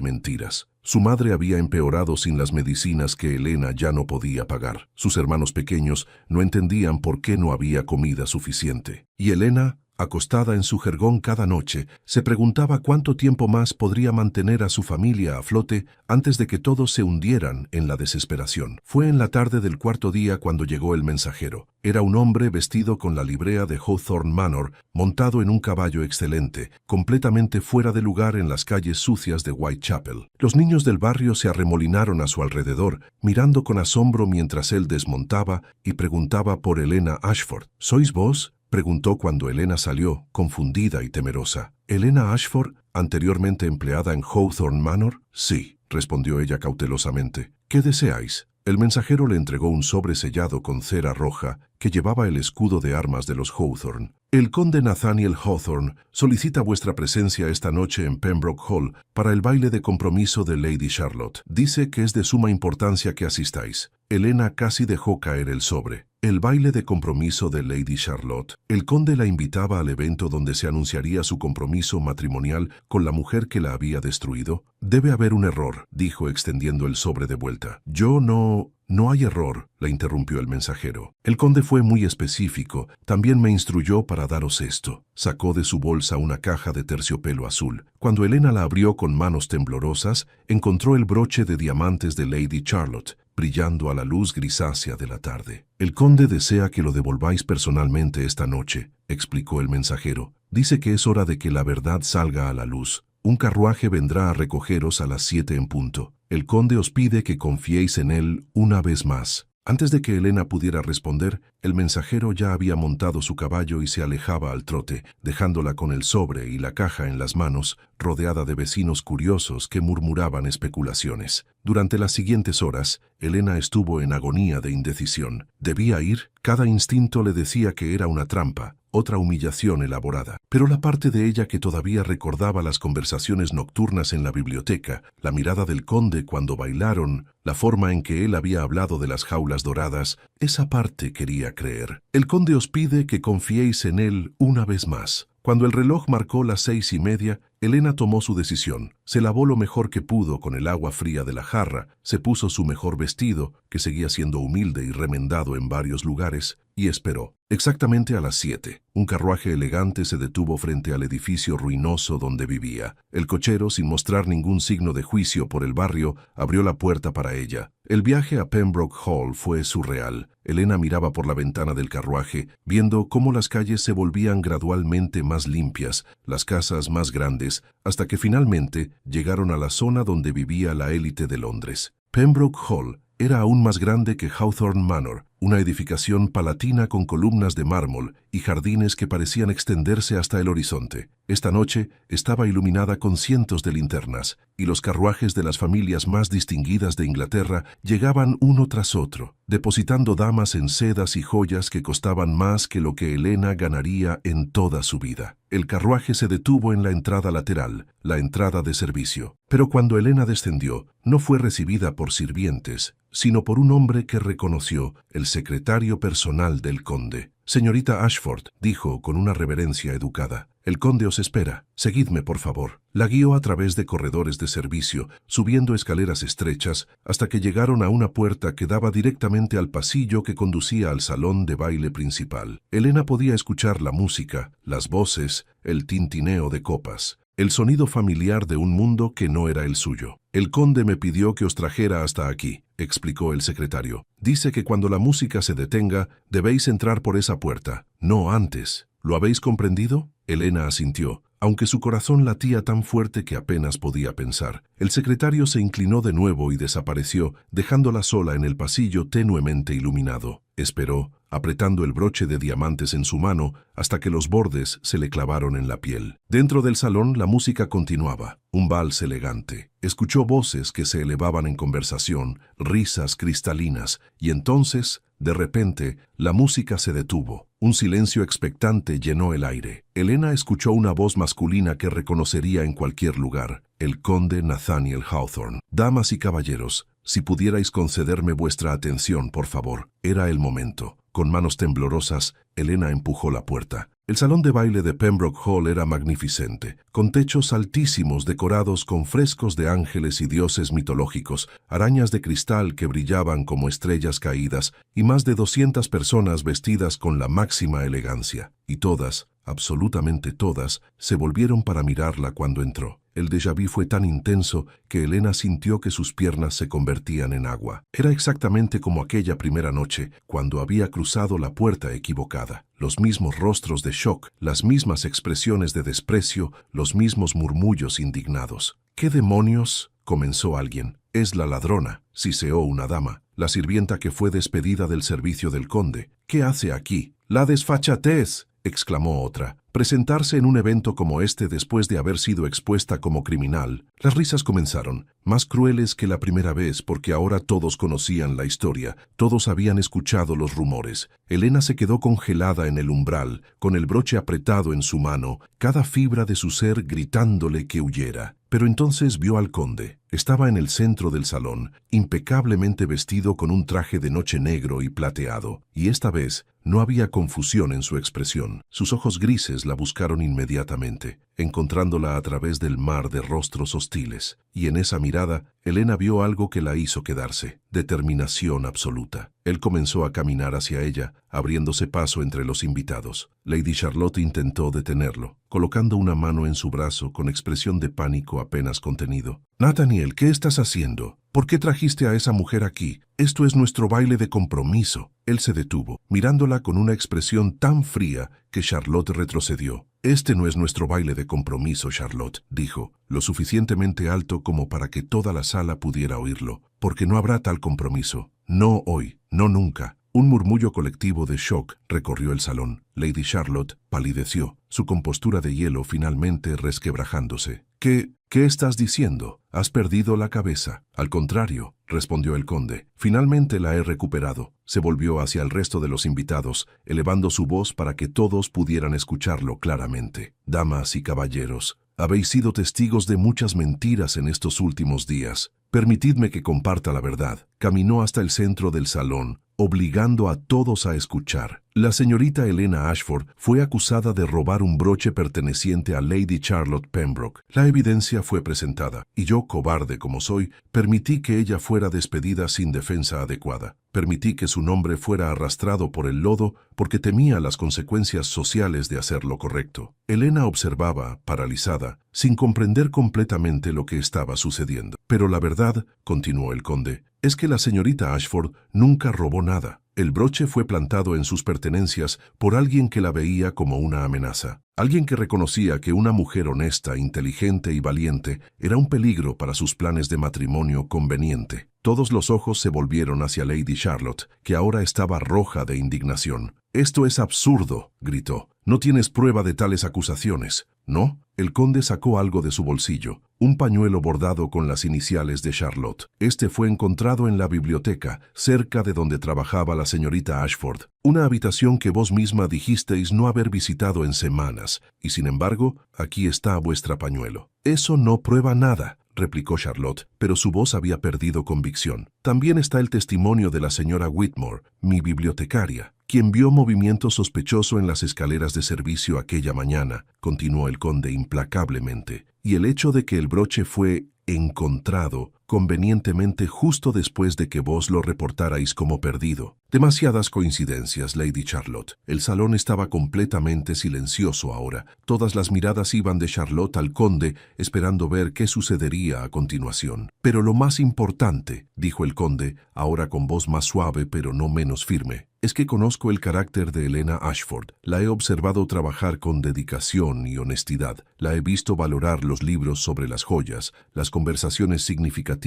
mentiras. Su madre había empeorado sin las medicinas que Elena ya no podía pagar. Sus hermanos pequeños no entendían por qué no había comida suficiente. Y Elena, acostada en su jergón cada noche, se preguntaba cuánto tiempo más podría mantener a su familia a flote antes de que todos se hundieran en la desesperación. Fue en la tarde del 4.º día cuando llegó el mensajero. Era un hombre vestido con la librea de Hawthorne Manor, montado en un caballo excelente, completamente fuera de lugar en las calles sucias de Whitechapel. Los niños del barrio se arremolinaron a su alrededor, mirando con asombro mientras él desmontaba y preguntaba por Elena Ashford. «¿Sois vos?», preguntó cuando Elena salió, confundida y temerosa. «¿Elena Ashford, anteriormente empleada en Hawthorne Manor?» «Sí», respondió ella cautelosamente. «¿Qué deseáis?». El mensajero le entregó un sobre sellado con cera roja que llevaba el escudo de armas de los Hawthorne. «El conde Nathaniel Hawthorne solicita vuestra presencia esta noche en Pembroke Hall para el baile de compromiso de Lady Charlotte. Dice que es de suma importancia que asistáis». Elena casi dejó caer el sobre. El baile de compromiso de Lady Charlotte. El conde la invitaba al evento donde se anunciaría su compromiso matrimonial con la mujer que la había destruido. «Debe haber un error», dijo extendiendo el sobre de vuelta. «No hay error», la interrumpió el mensajero. «El conde fue muy específico. También me instruyó para daros esto». Sacó de su bolsa una caja de terciopelo azul. Cuando Elena la abrió con manos temblorosas, encontró el broche de diamantes de Lady Charlotte, brillando a la luz grisácea de la tarde. «El conde desea que lo devolváis personalmente esta noche», explicó el mensajero. «Dice que es hora de que la verdad salga a la luz». Un carruaje vendrá a recogeros a las 7 en punto. El conde os pide que confiéis en él una vez más». Antes de que Elena pudiera responder, el mensajero ya había montado su caballo y se alejaba al trote, dejándola con el sobre y la caja en las manos, rodeada de vecinos curiosos que murmuraban especulaciones. Durante las siguientes horas, Elena estuvo en agonía de indecisión. ¿Debía ir? Cada instinto le decía que era una trampa, otra humillación elaborada. Pero la parte de ella que todavía recordaba las conversaciones nocturnas en la biblioteca, la mirada del conde cuando bailaron, la forma en que él había hablado de las jaulas doradas, esa parte quería creer. El conde os pide que confiéis en él una vez más. Cuando el reloj marcó las 6:30, Elena tomó su decisión. Se lavó lo mejor que pudo con el agua fría de la jarra, se puso su mejor vestido, que seguía siendo humilde y remendado en varios lugares, y esperó. Exactamente a las 7, un carruaje elegante se detuvo frente al edificio ruinoso donde vivía. El cochero, sin mostrar ningún signo de juicio por el barrio, abrió la puerta para ella. El viaje a Pembroke Hall fue surreal. Elena miraba por la ventana del carruaje, viendo cómo las calles se volvían gradualmente más limpias, las casas más grandes, hasta que finalmente llegaron a la zona donde vivía la élite de Londres. Pembroke Hall era aún más grande que Hawthorne Manor, una edificación palatina con columnas de mármol y jardines que parecían extenderse hasta el horizonte. Esta noche estaba iluminada con cientos de linternas, y los carruajes de las familias más distinguidas de Inglaterra llegaban uno tras otro, depositando damas en sedas y joyas que costaban más que lo que Elena ganaría en toda su vida. El carruaje se detuvo en la entrada lateral, la entrada de servicio. Pero cuando Elena descendió, no fue recibida por sirvientes, sino por un hombre que reconoció, el secretario personal del conde. «Señorita Ashford», dijo con una reverencia educada, «el conde os espera. Seguidme, por favor». La guió a través de corredores de servicio, subiendo escaleras estrechas, hasta que llegaron a una puerta que daba directamente al pasillo que conducía al salón de baile principal. Elena podía escuchar la música, las voces, el tintineo de copas, el sonido familiar de un mundo que no era el suyo. «El conde me pidió que os trajera hasta aquí», explicó el secretario. «Dice que cuando la música se detenga, debéis entrar por esa puerta, no antes. ¿Lo habéis comprendido?» Elena asintió, aunque su corazón latía tan fuerte que apenas podía pensar. El secretario se inclinó de nuevo y desapareció, dejándola sola en el pasillo tenuemente iluminado. Esperó, apretando el broche de diamantes en su mano, hasta que los bordes se le clavaron en la piel. Dentro del salón la música continuaba, un vals elegante. Escuchó voces que se elevaban en conversación, risas cristalinas, y entonces, de repente, la música se detuvo. Un silencio expectante llenó el aire. Elena escuchó una voz masculina que reconocería en cualquier lugar: el conde Nathaniel Hawthorne. «Damas y caballeros, si pudierais concederme vuestra atención, por favor». Era el momento. Con manos temblorosas, Elena empujó la puerta. El salón de baile de Pembroke Hall era magnificente, con techos altísimos decorados con frescos de ángeles y dioses mitológicos, arañas de cristal que brillaban como estrellas caídas y más de 200 personas vestidas con la máxima elegancia. Y todas, absolutamente todas, se volvieron para mirarla cuando entró. El déjà vu fue tan intenso que Elena sintió que sus piernas se convertían en agua. Era exactamente como aquella primera noche, cuando había cruzado la puerta equivocada. Los mismos rostros de shock, las mismas expresiones de desprecio, los mismos murmullos indignados. «¿Qué demonios?», comenzó alguien. «Es la ladrona», siseó una dama, la sirvienta que fue despedida del servicio del conde. «¿Qué hace aquí?». «La desfachatez», exclamó otra. Presentarse en un evento como este después de haber sido expuesta como criminal. Las risas comenzaron, más crueles que la primera vez, porque ahora todos conocían la historia, todos habían escuchado los rumores. Elena se quedó congelada en el umbral, con el broche apretado en su mano, cada fibra de su ser gritándole que huyera. Pero entonces vio al conde. Estaba en el centro del salón, impecablemente vestido con un traje de noche negro y plateado, y esta vez no había confusión en su expresión. Sus ojos grises la buscaron inmediatamente, encontrándola a través del mar de rostros hostiles, y en esa mirada Elena vio algo que la hizo quedarse: determinación absoluta. Él comenzó a caminar hacia ella, abriéndose paso entre los invitados. Lady Charlotte intentó detenerlo, colocando una mano en su brazo con expresión de pánico apenas contenido. «Nathaniel, ¿qué estás haciendo? ¿Por qué trajiste a esa mujer aquí? Esto es nuestro baile de compromiso». Él se detuvo, mirándola con una expresión tan fría que Charlotte retrocedió. Este no es nuestro baile de compromiso, Charlotte, dijo, lo suficientemente alto como para que toda la sala pudiera oírlo, porque no habrá tal compromiso. No hoy, no nunca. Un murmullo colectivo de shock recorrió el salón. Lady Charlotte palideció, su compostura de hielo finalmente resquebrajándose. ¿Qué estás diciendo? ¿Has perdido la cabeza? Al contrario, respondió el conde. Finalmente la he recuperado. Se volvió hacia el resto de los invitados, elevando su voz para que todos pudieran escucharlo claramente. Damas y caballeros, habéis sido testigos de muchas mentiras en estos últimos días. Permitidme que comparta la verdad. Caminó hasta el centro del salón, obligando a todos a escuchar. La señorita Helena Ashford fue acusada de robar un broche perteneciente a Lady Charlotte Pembroke. La evidencia fue presentada, y yo, cobarde como soy, permití que ella fuera despedida sin defensa adecuada. Permití que su nombre fuera arrastrado por el lodo porque temía las consecuencias sociales de hacer lo correcto. Helena observaba, paralizada, sin comprender completamente lo que estaba sucediendo. Pero la verdad, continuó el conde, es que la señorita Ashford nunca robó nada. El broche fue plantado en sus pertenencias por alguien que la veía como una amenaza. Alguien que reconocía que una mujer honesta, inteligente y valiente era un peligro para sus planes de matrimonio conveniente. Todos los ojos se volvieron hacia Lady Charlotte, que ahora estaba roja de indignación. «Esto es absurdo», gritó. «No tienes prueba de tales acusaciones, ¿no?» El conde sacó algo de su bolsillo, un pañuelo bordado con las iniciales de Charlotte. Este fue encontrado en la biblioteca, cerca de donde trabajaba la señorita Ashford. Una habitación que vos misma dijisteis no haber visitado en semanas, y sin embargo, aquí está vuestra pañuelo. «Eso no prueba nada», replicó Charlotte, pero su voz había perdido convicción. «También está el testimonio de la señora Whitmore, mi bibliotecaria, quien vio movimiento sospechoso en las escaleras de servicio aquella mañana», continuó el conde implacablemente, «y el hecho de que el broche fue encontrado convenientemente justo después de que vos lo reportarais como perdido. Demasiadas coincidencias, Lady Charlotte. El salón estaba completamente silencioso ahora. Todas las miradas iban de Charlotte al conde, esperando ver qué sucedería a continuación. «Pero lo más importante», dijo el conde, ahora con voz más suave pero no menos firme, «es que conozco el carácter de Helena Ashford. La he observado trabajar con dedicación y honestidad. La he visto valorar los libros sobre las joyas, las conversaciones significativas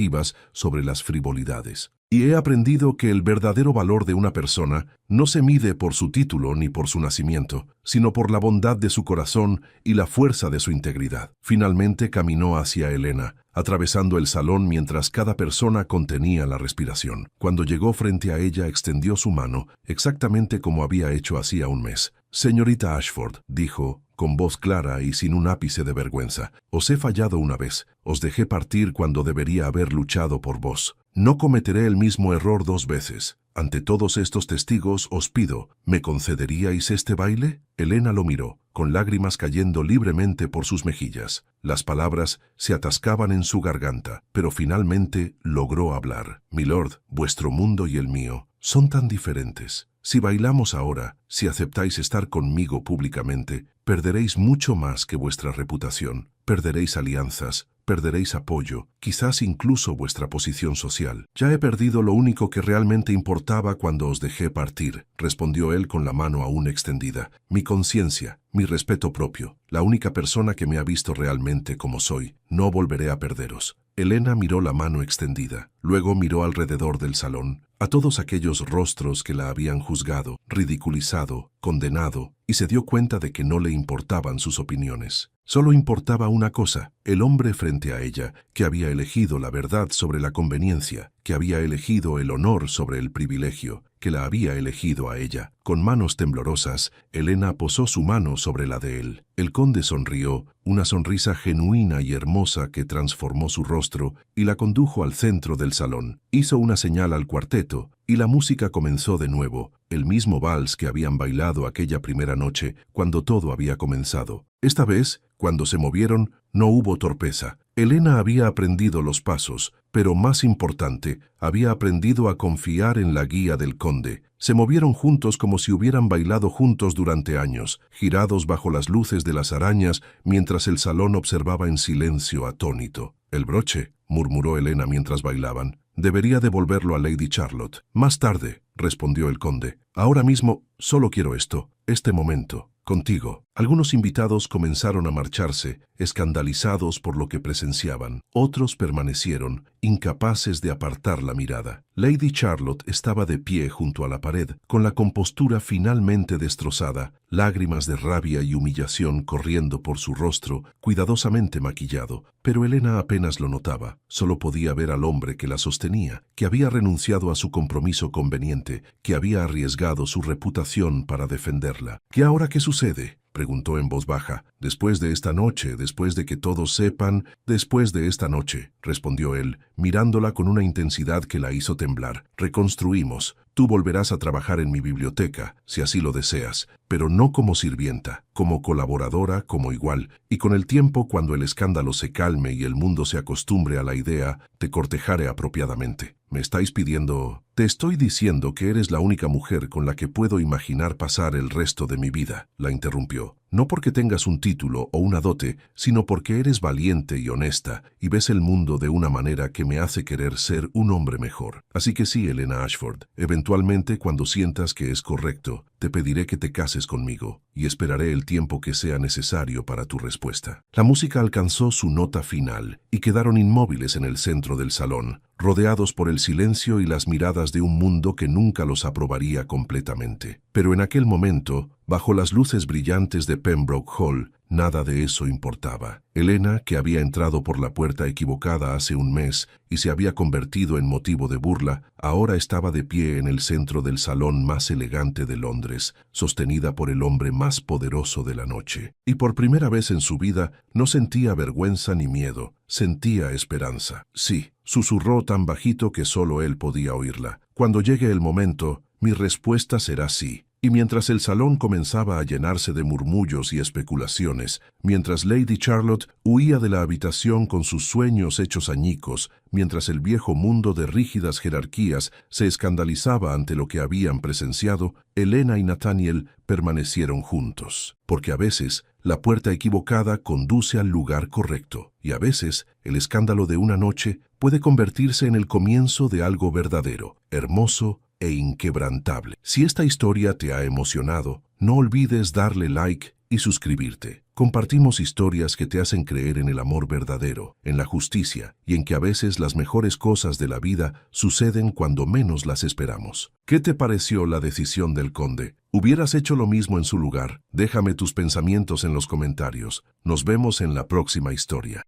sobre las frivolidades. Y he aprendido que el verdadero valor de una persona no se mide por su título ni por su nacimiento, sino por la bondad de su corazón y la fuerza de su integridad». Finalmente caminó hacia Helena, atravesando el salón mientras cada persona contenía la respiración. Cuando llegó frente a ella, extendió su mano, exactamente como había hecho hacía un mes. «Señorita Ashford», dijo, con voz clara y sin un ápice de vergüenza, «os he fallado una vez. Os dejé partir cuando debería haber luchado por vos. No cometeré el mismo error 2 veces. Ante todos estos testigos os pido, ¿me concederíais este baile?» Helena lo miró, con lágrimas cayendo libremente por sus mejillas. Las palabras se atascaban en su garganta, pero finalmente logró hablar. «Milord, vuestro mundo y el mío son tan diferentes. Si bailamos ahora, si aceptáis estar conmigo públicamente, perderéis mucho más que vuestra reputación. Perderéis alianzas, perderéis apoyo, quizás incluso vuestra posición social. Ya he perdido lo único que realmente importaba cuando os dejé partir», respondió él con la mano aún extendida. «Mi conciencia, mi respeto propio, la única persona que me ha visto realmente como soy. No volveré a perderos». Helena miró la mano extendida, luego miró alrededor del salón, a todos aquellos rostros que la habían juzgado, ridiculizado, condenado, y se dio cuenta de que no le importaban sus opiniones. Solo importaba una cosa, el hombre frente a ella, que había elegido la verdad sobre la conveniencia, que había elegido el honor sobre el privilegio, que la había elegido a ella. Con manos temblorosas, Helena posó su mano sobre la de él. El conde sonrió, una sonrisa genuina y hermosa que transformó su rostro, y la condujo al centro del salón. Hizo una señal al cuarteto, y la música comenzó de nuevo, el mismo vals que habían bailado aquella primera noche, cuando todo había comenzado. Esta vez, cuando se movieron, no hubo torpeza. Helena había aprendido los pasos, pero más importante, había aprendido a confiar en la guía del conde. Se movieron juntos como si hubieran bailado juntos durante años, girados bajo las luces de las arañas, mientras el salón observaba en silencio atónito. «El broche», murmuró Helena mientras bailaban. «Debería devolverlo a Lady Charlotte». «Más tarde», respondió el conde. «Ahora mismo solo quiero esto, este momento». Contigo. Algunos invitados comenzaron a marcharse, escandalizados por lo que presenciaban. Otros permanecieron, incapaces de apartar la mirada. Lady Charlotte estaba de pie junto a la pared, con la compostura finalmente destrozada, lágrimas de rabia y humillación corriendo por su rostro, cuidadosamente maquillado. Pero Elena apenas lo notaba. Solo podía ver al hombre que la sostenía, que había renunciado a su compromiso conveniente, que había arriesgado su reputación para defenderla. ¿Y ahora qué sucede?, preguntó en voz baja. Después de esta noche, después de que todos sepan, después de esta noche, respondió él, mirándola con una intensidad que la hizo temblar. Reconstruimos. Tú volverás a trabajar en mi biblioteca, si así lo deseas, pero no como sirvienta, como colaboradora, como igual, y con el tiempo, cuando el escándalo se calme y el mundo se acostumbre a la idea, te cortejaré apropiadamente. ¿Me estáis pidiendo? Te estoy diciendo que eres la única mujer con la que puedo imaginar pasar el resto de mi vida, la interrumpió. No porque tengas un título o una dote, sino porque eres valiente y honesta, y ves el mundo de una manera que me hace querer ser un hombre mejor. Así que sí, Elena Ashford, eventualmente, cuando sientas que es correcto, te pediré que te cases conmigo, y esperaré el tiempo que sea necesario para tu respuesta. La música alcanzó su nota final, y quedaron inmóviles en el centro del salón, rodeados por el silencio y las miradas de un mundo que nunca los aprobaría completamente. Pero en aquel momento, bajo las luces brillantes de Pembroke Hall, nada de eso importaba. Elena, que había entrado por la puerta equivocada hace un mes y se había convertido en motivo de burla, ahora estaba de pie en el centro del salón más elegante de Londres, sostenida por el hombre más poderoso de la noche. Y por primera vez en su vida no sentía vergüenza ni miedo, sentía esperanza. Sí, susurró tan bajito que solo él podía oírla. Cuando llegue el momento, mi respuesta será sí. Y mientras el salón comenzaba a llenarse de murmullos y especulaciones, mientras Lady Charlotte huía de la habitación con sus sueños hechos añicos, mientras el viejo mundo de rígidas jerarquías se escandalizaba ante lo que habían presenciado, Elena y Nathaniel permanecieron juntos. Porque a veces la puerta equivocada conduce al lugar correcto, y a veces el escándalo de una noche puede convertirse en el comienzo de algo verdadero, hermoso e inquebrantable. Si esta historia te ha emocionado, no olvides darle like y suscribirte. Compartimos historias que te hacen creer en el amor verdadero, en la justicia y en que a veces las mejores cosas de la vida suceden cuando menos las esperamos. ¿Qué te pareció la decisión del conde? ¿Hubieras hecho lo mismo en su lugar? Déjame tus pensamientos en los comentarios. Nos vemos en la próxima historia.